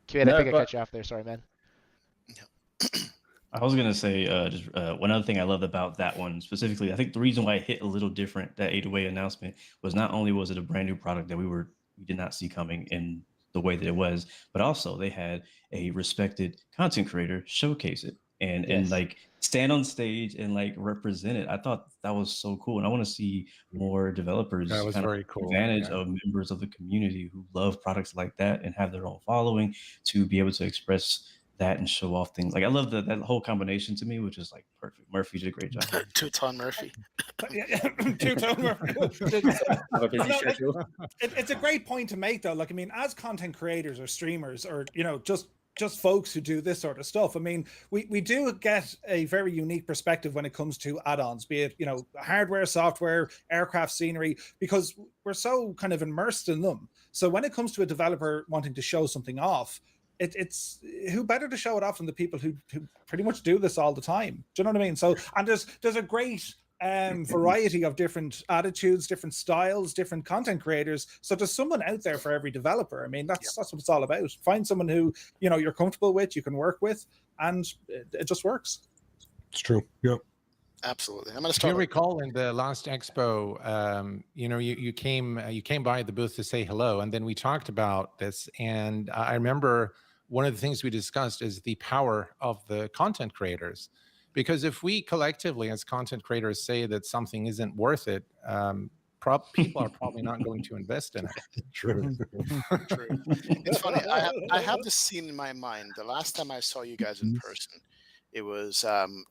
Q8, I think I cut you off there. Sorry, man. I was gonna say just one other thing I loved about that one specifically. I think the reason why it hit a little different, that 808 announcement, was not only was it a brand new product that we did not see coming in the way that it was, but also they had a respected content creator showcase it and like stand on stage and like represent it. I thought that was so cool, and I want to see more developers That was kind of very take cool. advantage Yeah. of members of the community who love products like that and have their own following to be able to express that and show off things. Like I love that whole combination to me, which is like perfect. Murphy did a great job. Two-ton Murphy. Two-tone Murphy. Have a busy No, schedule. it's a great point to make, though. Like, I mean, as content creators or streamers, or you know, just folks who do this sort of stuff, I mean, we do get a very unique perspective when it comes to add-ons, be it, you know, hardware, software, aircraft scenery, because we're so kind of immersed in them. So when it comes to a developer wanting to show something off, it's who better to show it off than the people who pretty much do this all the time. Do you know what I mean? So, and there's a great variety of different attitudes, different styles, different content creators. So there's someone out there for every developer. I mean, that's what it's all about. Find someone who, you know, you're comfortable with, you can work with, and it just works. It's true. Yep. Absolutely. I'm going to If start. you recall, in the last expo, you know, you came by the booth to say hello, and then we talked about this. And I remember one of the things we discussed is the power of the content creators, because if we collectively as content creators say that something isn't worth it, people are probably not going to invest in it. True. True. It's funny. I have this scene in my mind. The last time I saw you guys in person, it was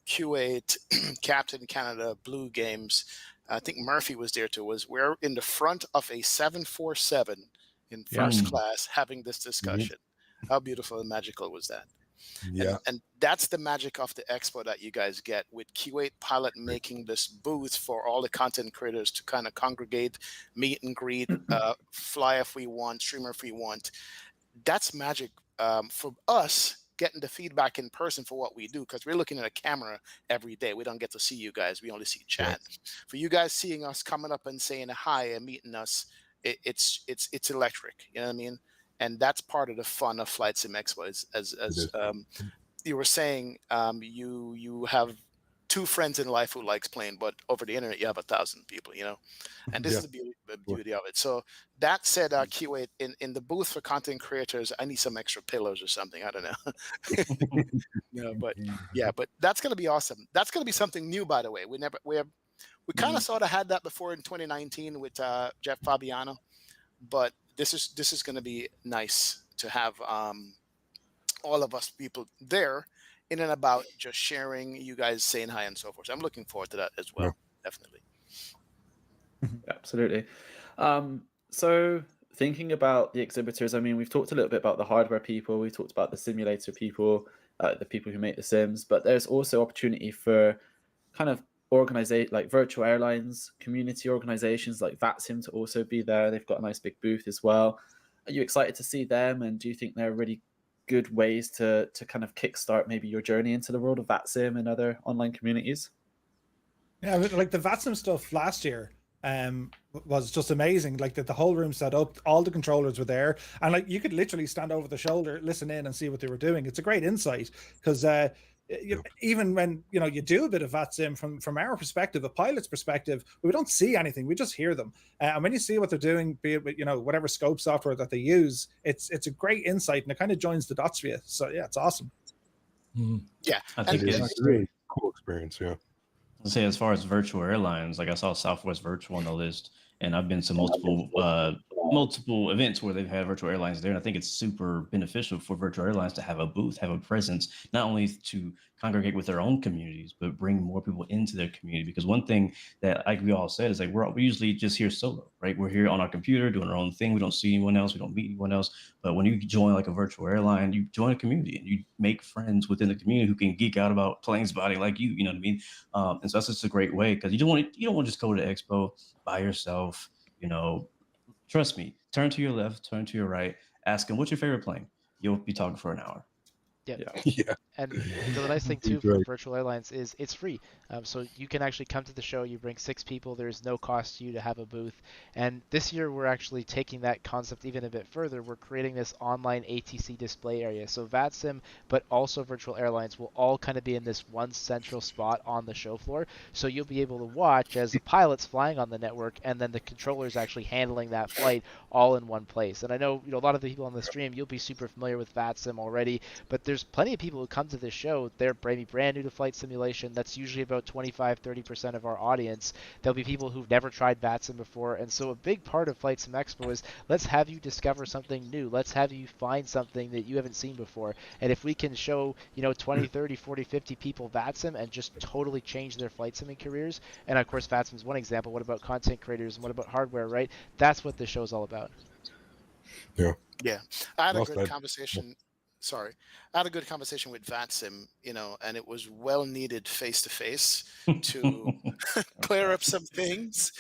Q8, Captain Canada, Blue Games. I think Murphy was there too. We're in the front of a 747 in first class having this discussion. How beautiful and magical was that? Yeah. And that's the magic of the expo that you guys get, with Q8 Pilot making this booth for all the content creators to kind of congregate, meet and greet, fly if we want, streamer if we want. That's magic for us, getting the feedback in person for what we do, because we're looking at a camera every day. We don't get to see you guys. We only see chat. For you guys seeing us coming up and saying hi and meeting us, it's electric. You know what I mean? And that's part of the fun of FlightSimExpo. As you were saying, you have 2 friends in life who likes playing, but over the internet you have 1,000 people, you know, and this is the beauty of it. So that said, Q8, in the booth for content creators, I need some extra pillows or something. I don't know. You know, but yeah, but that's gonna be awesome. That's gonna be something new, by the way. We kind of sort of had that before in 2019 with Jeff Fabiano, but this is going to be nice to have all of us people there in and about, just sharing, you guys saying hi and so forth. So I'm looking forward to that as well. Definitely. Absolutely. So thinking about the exhibitors, I mean, we've talked a little bit about the hardware people, we talked about the simulator people, the people who make the sims, but there's also opportunity for kind of like virtual airlines, community organizations like VATSIM to also be there. They've got a nice big booth as well. Are you excited to see them? And do you think they're really good ways to kind of kickstart maybe your journey into the world of VATSIM and other online communities? Yeah, like the VATSIM stuff last year was just amazing. Like the whole room set up, all the controllers were there, and like you could literally stand over the shoulder, listen in, and see what they were doing. It's a great insight, because even when you do a bit of VATSIM from our perspective, a pilot's perspective, we don't see anything, we just hear them. And when you see what they're doing, be it with whatever scope software that they use, it's a great insight, and it kind of joins the dots for you. So yeah, it's awesome. Yeah, I think it's a really cool experience. Yeah. I'll say, as far as virtual airlines, like I saw Southwest Virtual on the list, and I've been to multiple multiple events where they've had virtual airlines there, and I think it's super beneficial for virtual airlines to have a booth, have a presence, not only to congregate with their own communities, but bring more people into their community. Because one thing that, like we all said, is like we're usually just here solo, right? We're here on our computer doing our own thing. We don't see anyone else. We don't meet anyone else. But when you join like a virtual airline, you join a community and you make friends within the community who can geek out about planes body like you know what I mean? And so that's just a great way, because you don't want to just go to Expo by yourself. Trust me, turn to your left, turn to your right, ask them, what's your favorite plane? You'll be talking for an hour. Yeah. And the nice thing too for virtual airlines is it's free. So you can actually come to the show, you bring 6 people, there's no cost to you to have a booth. And this year we're actually taking that concept even a bit further. We're creating this online ATC display area. So VATSIM, but also virtual airlines will all kind of be in this one central spot on the show floor. So you'll be able to watch as the pilot's flying on the network and then the controller's actually handling that flight all in one place. And I know, a lot of the people on the stream, you'll be super familiar with VATSIM already, but there's plenty of people who come to this show. They're maybe brand new to flight simulation. That's usually about 25-30% of our audience. There'll be people who've never tried VATSIM before. And so a big part of FlightSimExpo is let's have you discover something new. Let's have you find something that you haven't seen before. And if we can show, 20, 30, 40, 50 people VATSIM and just totally change their flight simming careers, and of course VATSIM is one example. What about content creators and what about hardware, right? That's what this show is all about. Yeah. I had a good conversation. I had a good conversation with VATSIM, and it was well needed face to face to clear up some things,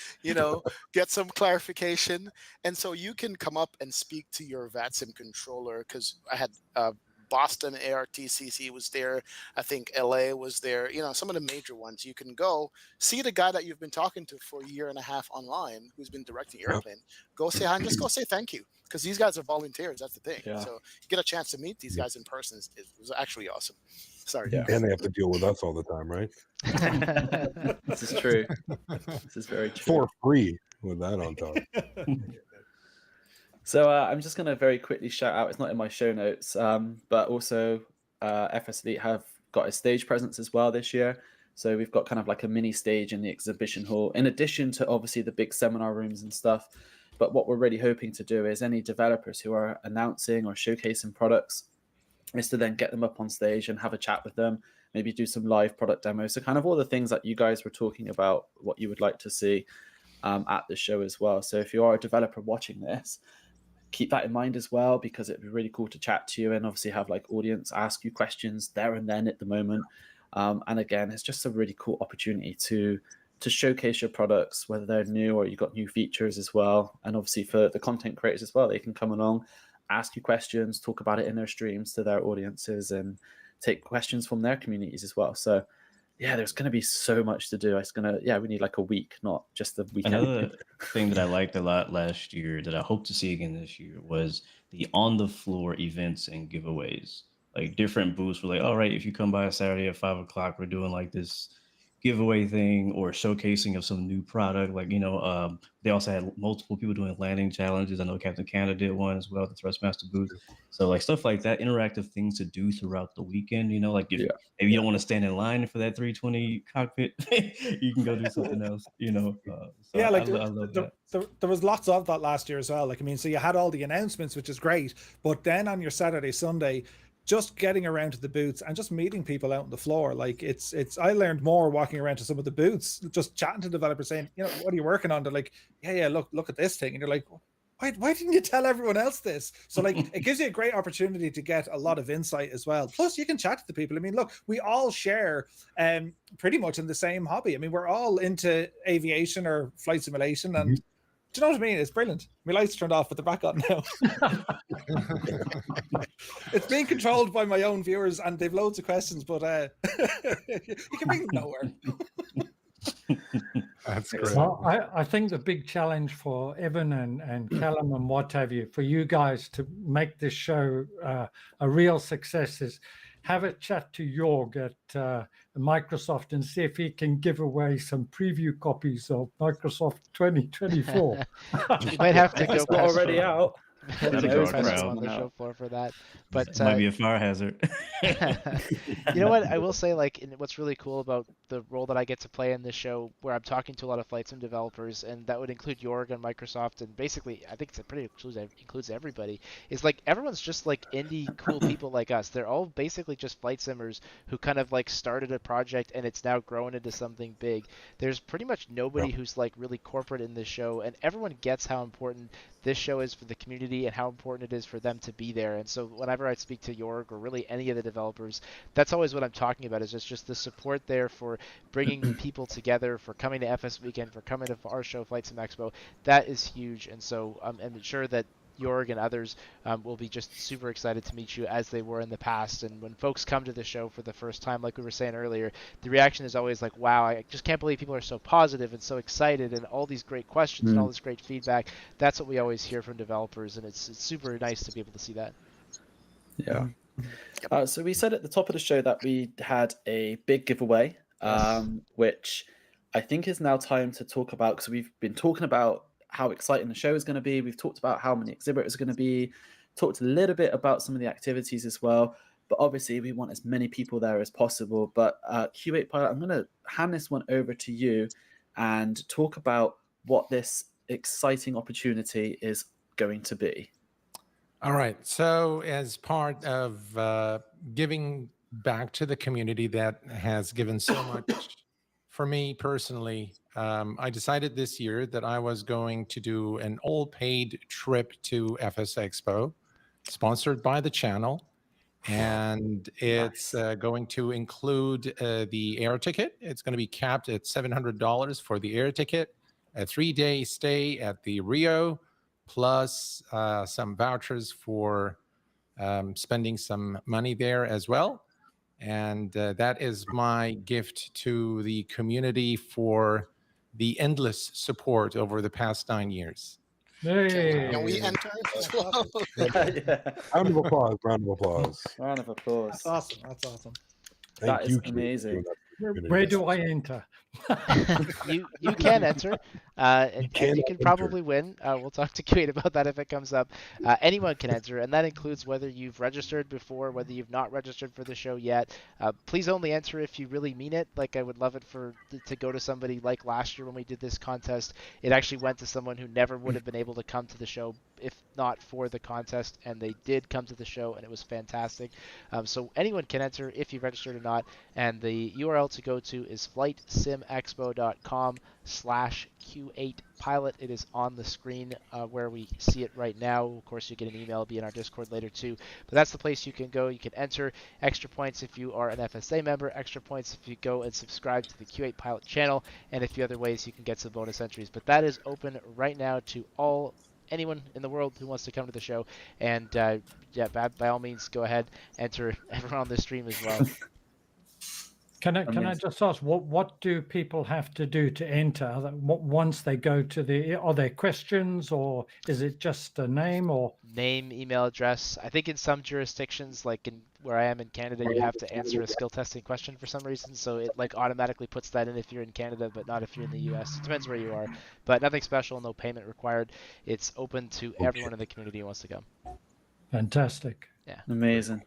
get some clarification. And so you can come up and speak to your VATSIM controller, because I had Boston ARTCC was there. I think LA was there. Some of the major ones. You can go see the guy that you've been talking to for a year and a half online, who's been directing your airplane. Go say hi and just go say thank you, because these guys are volunteers. That's the thing. So you get a chance to meet these guys in person. It was actually awesome. Sorry. And they have to deal with us all the time, right? This is true. This is very true. For free with that on top. So I'm just going to very quickly shout out, it's not in my show notes, but also FS Elite have got a stage presence as well this year. So we've got kind of like a mini stage in the exhibition hall, in addition to obviously the big seminar rooms and stuff. But what we're really hoping to do is any developers who are announcing or showcasing products is to then get them up on stage and have a chat with them, maybe do some live product demos. So kind of all the things that you guys were talking about, what you would like to see at the show as well. So if you are a developer watching this, keep that in mind as well, because it'd be really cool to chat to you and obviously have like audience ask you questions there and then at the moment. And again, it's just a really cool opportunity to showcase your products, whether they're new or you've got new features as well. And obviously for the content creators as well, they can come along, ask you questions, talk about it in their streams to their audiences and take questions from their communities as well. So yeah, there's going to be so much to do. We need like a week, not just the weekend. Another thing that I liked a lot last year that I hope to see again this year was the on-the-floor events and giveaways. Like different booths were like, all right, if you come by a Saturday at 5 o'clock, we're doing like this giveaway thing or showcasing of some new product. Like, they also had multiple people doing landing challenges. I know Captain Canada did one as well, the Thrustmaster booth. So like stuff like that, interactive things to do throughout the weekend, like if maybe you don't want to stand in line for that 320 cockpit, you can go do something else, So I love that. There was lots of that last year as well. So you had all the announcements, which is great, but then on your Saturday, Sunday, just getting around to the booths and just meeting people out on the floor. Like I learned more walking around to some of the booths, just chatting to developers saying, what are you working on? They're like, yeah, look at this thing. And you're like, why didn't you tell everyone else this? So like, it gives you a great opportunity to get a lot of insight as well. Plus you can chat to the people. Look, we all share pretty much in the same hobby. We're all into aviation or flight simulation, and do you know what I mean? It's brilliant. My lights turned off, but they're back on now. It's being controlled by my own viewers, and they've loads of questions, but you can bring them nowhere. That's great. Well, I think the big challenge for Evan and Callum and what have you, for you guys to make this show a real success is have a chat to Jorg at Microsoft and see if he can give away some preview copies of Microsoft 2024. You might have to go already out. There's Who a knows compressor what's on the coming show out. floor for that. But It might be a fire hazard. you know what? I will say, like, what's really cool about the role that I get to play in this show, where I'm talking to a lot of flight sim developers, and that would include Jorg and Microsoft, and basically, I think it's a pretty includes everybody. Is like everyone's just like indie cool people like us. They're all basically just flight simmers who kind of like started a project and it's now grown into something big. There's pretty much nobody who's like really corporate in this show, and everyone gets how important this show is for the community and how important it is for them to be there. And so whenever I speak to Jorg or really any of the developers, that's always what I'm talking about, is just the support there for bringing people together, for coming to FS Weekend, for coming to our show, FlightSimExpo. That is huge. And so I'm sure that Jorg and others will be just super excited to meet you as they were in the past. And when folks come to the show for the first time, like we were saying earlier, the reaction is always like, wow, I just can't believe people are so positive and so excited and all these great questions and all this great feedback. That's what we always hear from developers, and it's super nice to be able to see that. Yeah. So we said at the top of the show that we had a big giveaway, which I think is now time to talk about, because we've been talking about how exciting the show is going to be. We've talked about how many exhibitors are going to be, talked a little bit about some of the activities as well. But obviously, we want as many people there as possible. But Q8 Pilot, I'm going to hand this one over to you and talk about what this exciting opportunity is going to be. All right. So as part of giving back to the community that has given so much for me personally, I decided this year that I was going to do an all-paid trip to FS Expo, sponsored by the channel. And it's going to include the air ticket. It's going to be capped at $700 for the air ticket, a 3-day stay at the Rio, plus some vouchers for spending some money there as well. And that is my gift to the community for the endless support over the past 9 years. Hey. Can we enter as well? Round of applause. Round of applause. Round of applause. That's awesome. That's awesome. That is amazing. Where do I enter? you can enter, and you can probably win. We'll talk to Q8 about that if it comes up. Anyone can enter, and that includes whether you've registered before, whether you've not registered for the show yet. Please only enter if you really mean it. Like, I would love it to go to somebody like last year when we did this contest. It actually went to someone who never would have been able to come to the show if not for the contest, and they did come to the show, and it was fantastic. So anyone can enter if you've registered or not, and the URL to go to is FlightSimExpo.com/Q8Pilot. It is on the screen where we see it right now. Of course, you get an email, it'll be in our Discord later too. But that's the place you can go. You can enter extra points if you are an FSA member, extra points if you go and subscribe to the Q8 Pilot channel, and a few other ways you can get some bonus entries. But that is open right now to anyone in the world who wants to come to the show. And yeah, by all means, go ahead, enter everyone on the stream as well. Can I just ask, what do people have to do to enter? Once they go to are there questions, or is it just a name or name, email address? I think in some jurisdictions, like where I am in Canada, you have to answer a skill testing question for some reason, so it like automatically puts that in if you're in Canada, but not if you're in the US. It depends where you are, but nothing special, no payment required. It's open to everyone in the community who wants to come. Fantastic. Yeah. Amazing.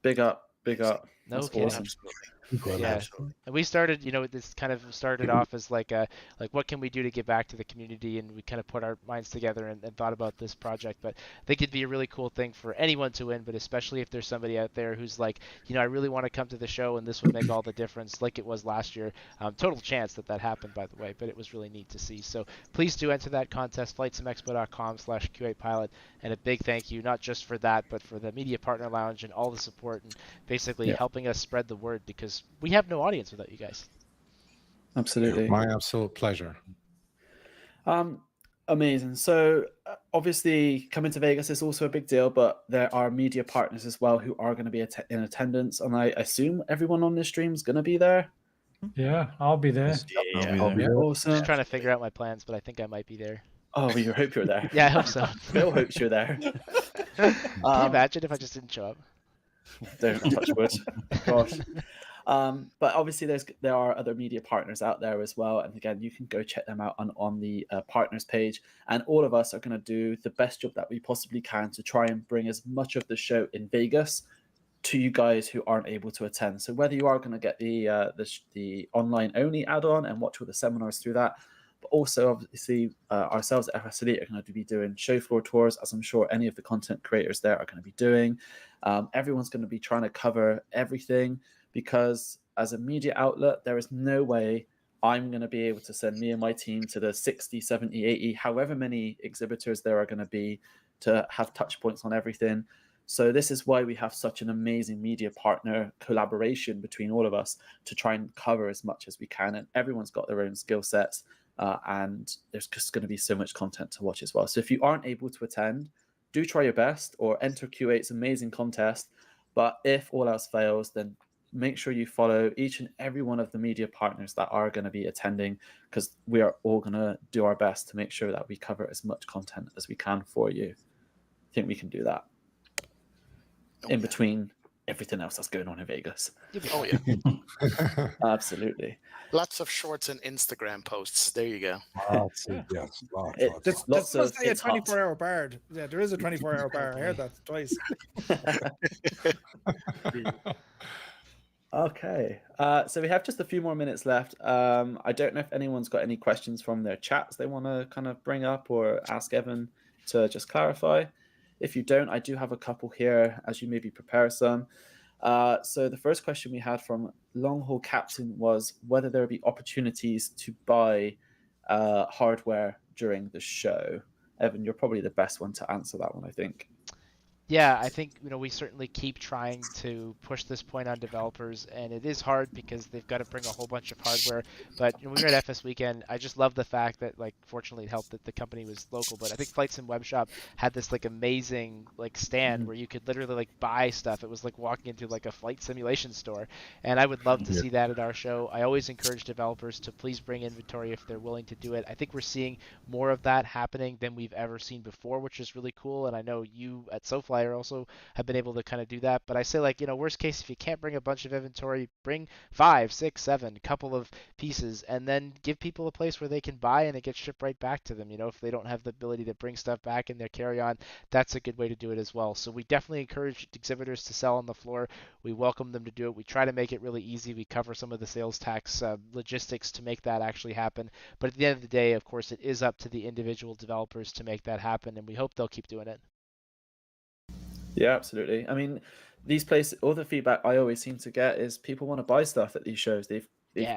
Big up. No That's kidding. awesome. Yeah, and we started, this kind of started off as like what can we do to give back to the community, and we kind of put our minds together and thought about this project. But I think it'd be a really cool thing for anyone to win, but especially if there's somebody out there who's like, I really want to come to the show, and this would make all the difference, like it was last year. Total chance that happened, by the way, but it was really neat to see. So please do enter that contest, FlightSimExpo.com/Q8Pilot, and a big thank you, not just for that, but for the Media Partner Lounge and all the support and basically helping us spread the word, because we have no audience without you guys. Absolutely. My absolute pleasure. Amazing. So obviously coming to Vegas is also a big deal, but there are media partners as well who are going to be in attendance, and I assume everyone on this stream is going to be there. Yeah, I'll be there. I'll be there. Awesome. Just trying to figure out my plans, but I think I might be there. Oh, we hope you're there. Yeah, I hope so. Phil hopes you're there. Can you imagine if I just didn't show up? Don't touch wood. Gosh. But obviously, there are other media partners out there as well, and again, you can go check them out on the partners page. And all of us are going to do the best job that we possibly can to try and bring as much of the show in Vegas to you guys who aren't able to attend. So whether you are going to get the online only add-on and watch all the seminars through that, but also obviously ourselves at FS Elite are going to be doing show floor tours, as I'm sure any of the content creators there are going to be doing. Everyone's going to be trying to cover everything, because as a media outlet, there is no way I'm going to be able to send me and my team to the 60, 70, 80, however many exhibitors there are going to be to have touch points on everything. So this is why we have such an amazing media partner collaboration between all of us to try and cover as much as we can. And everyone's got their own skill sets, and there's just going to be so much content to watch as well. So if you aren't able to attend, do try your best or enter Q8's amazing contest. But if all else fails, then make sure you follow each and every one of the media partners that are going to be attending, because we are all going to do our best to make sure that we cover as much content as we can for you. I think we can do that in between everything else that's going on in Vegas. Oh, yeah. Absolutely. Lots of shorts and Instagram posts. There you go. Yes, Just say a 24-hour bar. Yeah, there is a 24-hour bar. I heard that twice. Okay, so we have just a few more minutes left. I don't know if anyone's got any questions from their chats they want to kind of bring up or ask Evan to just clarify. If you don't, I do have a couple here, as you maybe prepare some. So the first question we had from Long Haul Captain was whether there would be opportunities to buy hardware during the show. Evan, you're probably the best one to answer that one, I think. Yeah, I think we certainly keep trying to push this point on developers, and it is hard because they've got to bring a whole bunch of hardware. But when we were at FS Weekend, I just love the fact that, like, fortunately it helped that the company was local. But I think FlightSim Webshop had this like amazing like stand where you could literally like buy stuff. It was like walking into like a flight simulation store, and I would love to see that at our show. I always encourage developers to please bring inventory if they're willing to do it. I think we're seeing more of that happening than we've ever seen before, which is really cool. And I know you at SoFly also have been able to kind of do that. But I say, like, worst case, if you can't bring a bunch of inventory, bring 5, 6, 7, couple of pieces, and then give people a place where they can buy and it gets shipped right back to them. If they don't have the ability to bring stuff back in their carry-on, that's a good way to do it as well. So we definitely encourage exhibitors to sell on the floor. We welcome them to do it. We try to make it really easy. We cover some of the sales tax logistics to make that actually happen. But at the end of the day, of course, it is up to the individual developers to make that happen, and we hope they'll keep doing it. Yeah, absolutely. I mean, these places, all the feedback I always seem to get is people want to buy stuff at these shows. They've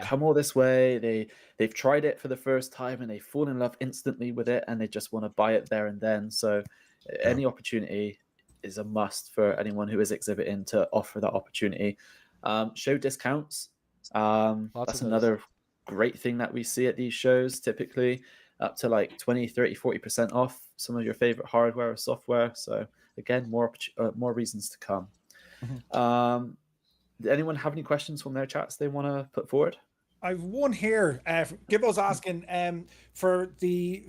come all this way, they've tried it for the first time and they fall in love instantly with it, and they just want to buy it there and then. So any opportunity is a must for anyone who is exhibiting to offer that opportunity. Show discounts. That's another great thing that we see at these shows, typically up to like 20, 30, 40% off some of your favorite hardware or software. So again, more reasons to come. Anyone have any questions from their chats they want to put forward? I've one here. Gibbo's asking for the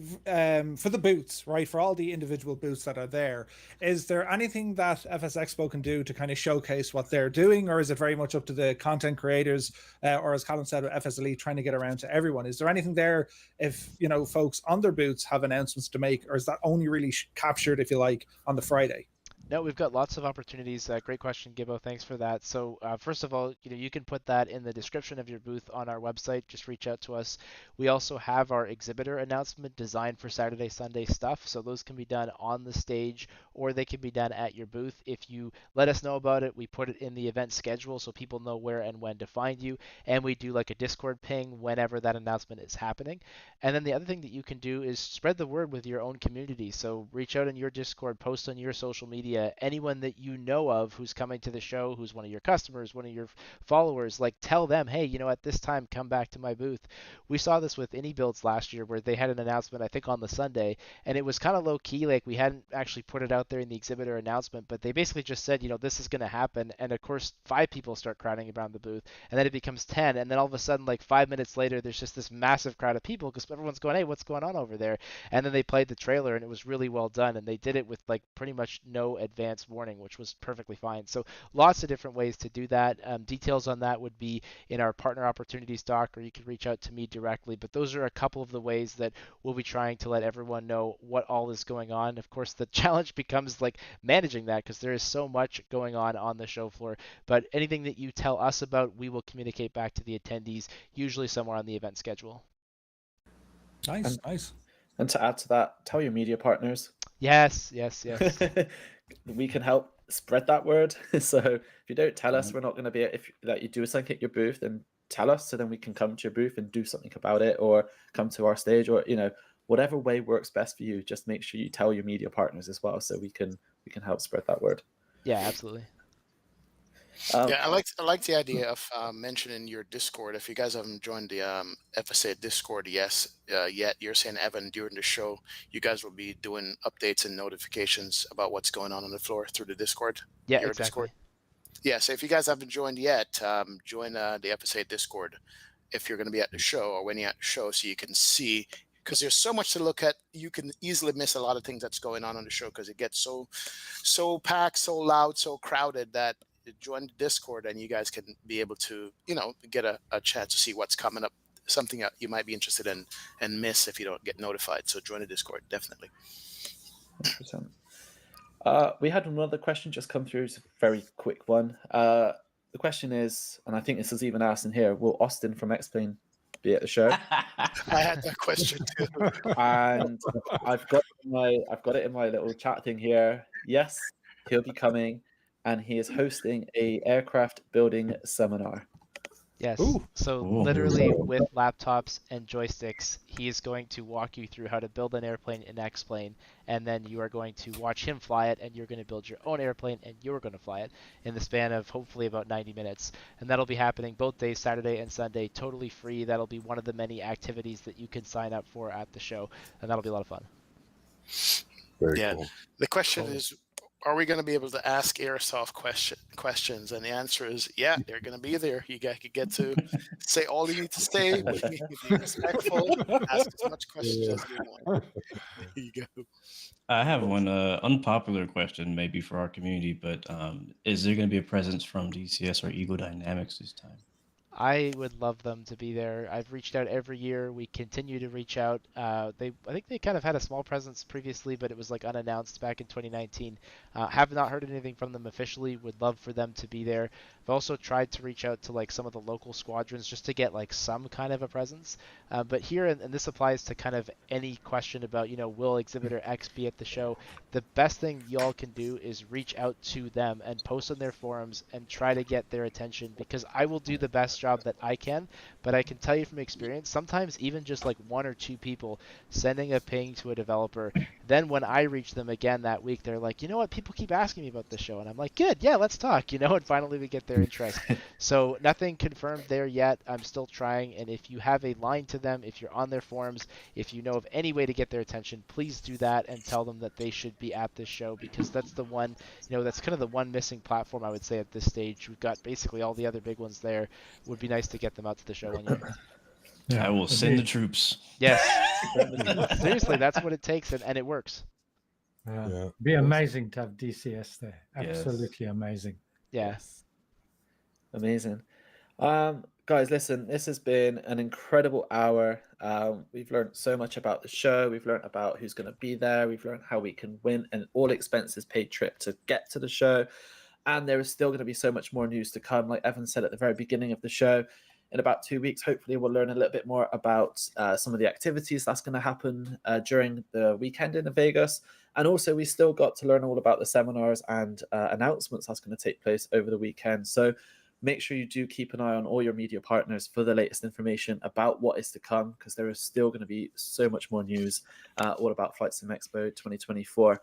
booths, right? For all the individual booths that are there, is there anything that FS Expo can do to kind of showcase what they're doing, or is it very much up to the content creators, or as Callum said, FS Elite trying to get around to everyone? Is there anything there if folks on their booths have announcements to make, or is that only really captured, if you like, on the Friday? No, we've got lots of opportunities. Great question, Gibbo. Thanks for that. So first of all, you can put that in the description of your booth on our website. Just reach out to us. We also have our exhibitor announcement designed for Saturday, Sunday stuff. So those can be done on the stage, or they can be done at your booth. If you let us know about it, we put it in the event schedule so people know where and when to find you. And we do like a Discord ping whenever that announcement is happening. And then the other thing that you can do is spread the word with your own community. So reach out in your Discord, post on your social media. Anyone that you know of who's coming to the show, who's one of your customers, one of your followers, like tell them, hey, at this time, come back to my booth. We saw this with AnyBuilds last year where they had an announcement, I think on the Sunday, and it was kind of low key. Like we hadn't actually put it out there in the exhibitor announcement, but they basically just said, this is going to happen. And of course, 5 people start crowding around the booth, and then it becomes 10. And then all of a sudden, like 5 minutes later, there's just this massive crowd of people because everyone's going, hey, what's going on over there? And then they played the trailer, and it was really well done. And they did it with like pretty much no advance advance warning, which was perfectly fine. So lots of different ways to do that. Details on that would be in our partner opportunities doc, or you can reach out to me directly. But those are a couple of the ways that we'll be trying to let everyone know what all is going on. Of course, the challenge becomes like managing that, because there is so much going on the show floor. But anything that you tell us about, we will communicate back to the attendees, usually somewhere on the event schedule. Nice, nice. And to add to that, tell your media partners. Yes. We can help spread that word. So if you don't tell us, we're not going to be, if that you do something at your booth, then tell us, so then we can come to your booth and do something about it, or come to our stage, or whatever way works best for you. Just make sure you tell your media partners as well, so we can help spread that word. Yeah, absolutely. Yeah, I like the idea of mentioning your Discord. If you guys haven't joined the FSA Discord yet, you're saying, Evan, during the show, you guys will be doing updates and notifications about what's going on the floor through the Discord. Yeah, your exactly. Discord. Yeah, so if you guys haven't joined yet, join the FSA Discord if you're going to be at the show, or when you're at the show, so you can see, because there's so much to look at. You can easily miss a lot of things that's going on the show, because it gets so packed, so loud, so crowded, that join the Discord and you guys can be able to, get a chance to see what's coming up, something that you might be interested in and miss if you don't get notified. So join the Discord, definitely. 100%. We had another question just come through. It's a very quick one. The question is, and I think this is even asked in here, will Austin from Explain be at the show? I had that question too. And I've got it in my little chat thing here. Yes, he'll be coming, and he is hosting a aircraft building seminar. Yes. Ooh. So Ooh. literally with laptops and joysticks, he is going to walk you through how to build an airplane in X-Plane, and then you are going to watch him fly it, and you're going to build your own airplane, and you're going to fly it in the span of hopefully about 90 minutes. And that'll be happening both days, Saturday and Sunday, totally free. That'll be one of the many activities that you can sign up for at the show, and that'll be a lot of fun. Very Yeah. cool. The question is, are we going to be able to ask Airsoft questions? And the answer is, yeah, they're going to be there. You get to say all you need to say, be respectful, ask as much questions as you want. There you go. I have one unpopular question, maybe for our community, but is there going to be a presence from DCS or Eagle Dynamics this time? I would love them to be there. I've reached out every year. We continue to reach out. I think they kind of had a small presence previously, but it was like unannounced back in 2019. Have not heard anything from them officially. Would love for them to be there. I've also tried to reach out to like some of the local squadrons just to get like some kind of a presence. But here, and this applies to kind of any question about, will Exhibitor X be at the show? The best thing y'all can do is reach out to them and post on their forums and try to get their attention, because I will do the best job that I can, but I can tell you from experience, sometimes even just like one or two people sending a ping to a developer, then when I reach them again that week, they're like, you know what, people keep asking me about this show, and I'm like, good, yeah, let's talk, and finally we get their interest. So nothing confirmed there yet. I'm still trying, and if you have a line to them, if you're on their forums, if you know of any way to get their attention, please do that and tell them that they should be at this show, because that's the one, that's kind of the one missing platform I would say at this stage. We've got basically all the other big ones there. Would be nice to get them out to the show one year. Yeah, I will send the troops. Yes. Seriously, that's what it takes, and it works. Yeah. Be amazing to have DCS there. Absolutely amazing. Yes. Amazing. Guys, listen, this has been an incredible hour. We've learned so much about the show. We've learned about who's going to be there. We've learned how we can win an all expenses paid trip to get to the show. And there is still going to be so much more news to come. Like Evan said at the very beginning of the show, in about 2 weeks, hopefully we'll learn a little bit more about some of the activities that's going to happen during the weekend in Vegas. And also we still got to learn all about the seminars and announcements that's going to take place over the weekend. So make sure you do keep an eye on all your media partners for the latest information about what is to come, because there is still going to be so much more news all about FlightSimExpo 2024.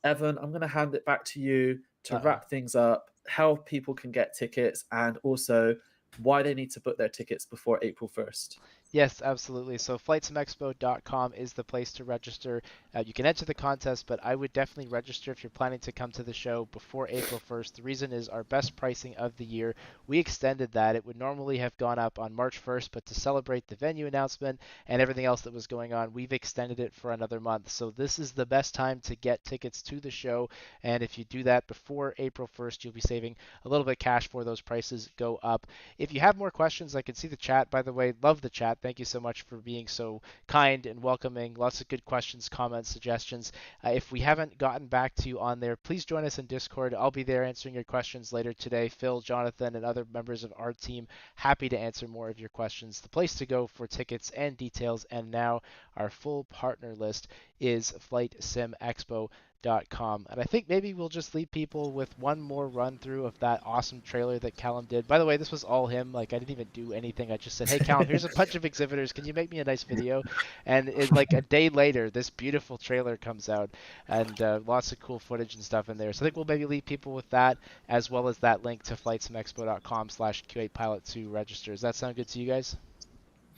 Evan, I'm going to hand it back to you to wrap things up, how people can get tickets, and also why they need to book their tickets before April 1st. Yes, absolutely. So FlightSimExpo.com is the place to register. You can enter the contest, but I would definitely register if you're planning to come to the show before April 1st. The reason is our best pricing of the year. We extended that. It would normally have gone up on March 1st, but to celebrate the venue announcement and everything else that was going on, we've extended it for another month. So this is the best time to get tickets to the show. And if you do that before April 1st, you'll be saving a little bit of cash for those prices go up. If you have more questions, I can see the chat, by the way. Love the chat. Thank you so much for being so kind and welcoming. Lots of good questions, comments, suggestions. If we haven't gotten back to you on there, please join us in Discord. I'll be there answering your questions later today. Phil, Jonathan, and other members of our team, happy to answer more of your questions. The place to go for tickets and details, and now our full partner list, is FlightSimExpo.com. And I think maybe we'll just leave people with one more run through of that awesome trailer that Callum did. By the way, this was all him. Like, I didn't even do anything. I just said, hey, Callum, here's a bunch of exhibitors. Can you make me a nice video? And like a day later, this beautiful trailer comes out, and lots of cool footage and stuff in there. So I think we'll maybe leave people with that, as well as that link to FlightSimExpo.com/Q8Pilot to register. Does that sound good to you guys?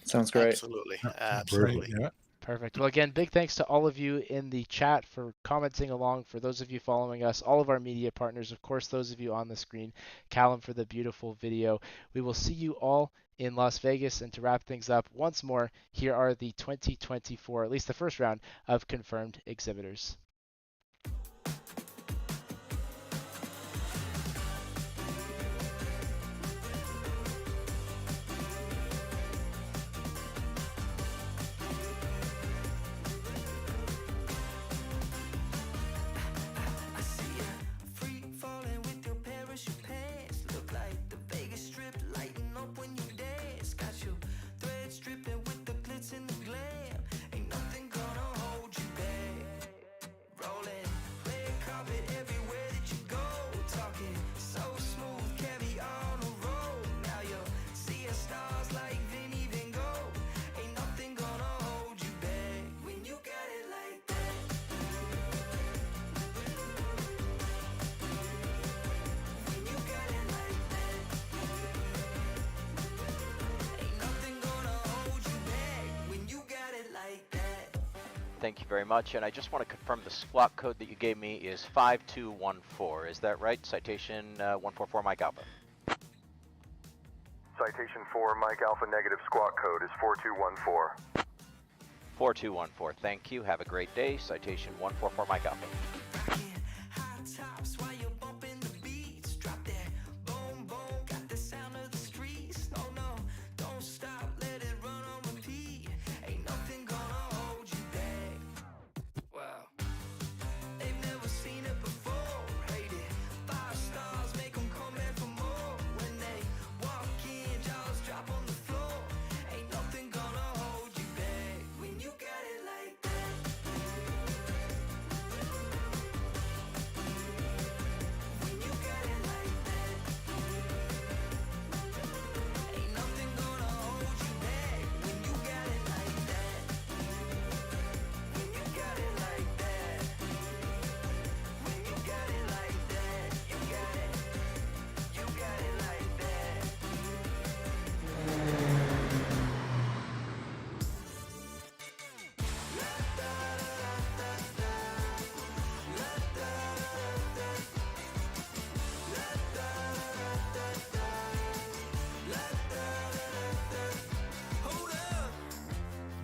Sounds great. Absolutely. Absolutely. Yeah. Perfect. Well, again, big thanks to all of you in the chat for commenting along, for those of you following us, all of our media partners, of course, those of you on the screen, Callum for the beautiful video. We will see you all in Las Vegas. And to wrap things up once more, here are the 2024, at least the first round of confirmed exhibitors. Thank you very much, and I just want to confirm the squawk code that you gave me is 5214. Is that right? Citation 144 Mike Alpha. Citation 4 Mike Alpha negative squawk code is 4214. 4214. Thank you. Have a great day. Citation 144 Mike Alpha.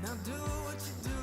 Now do what you do.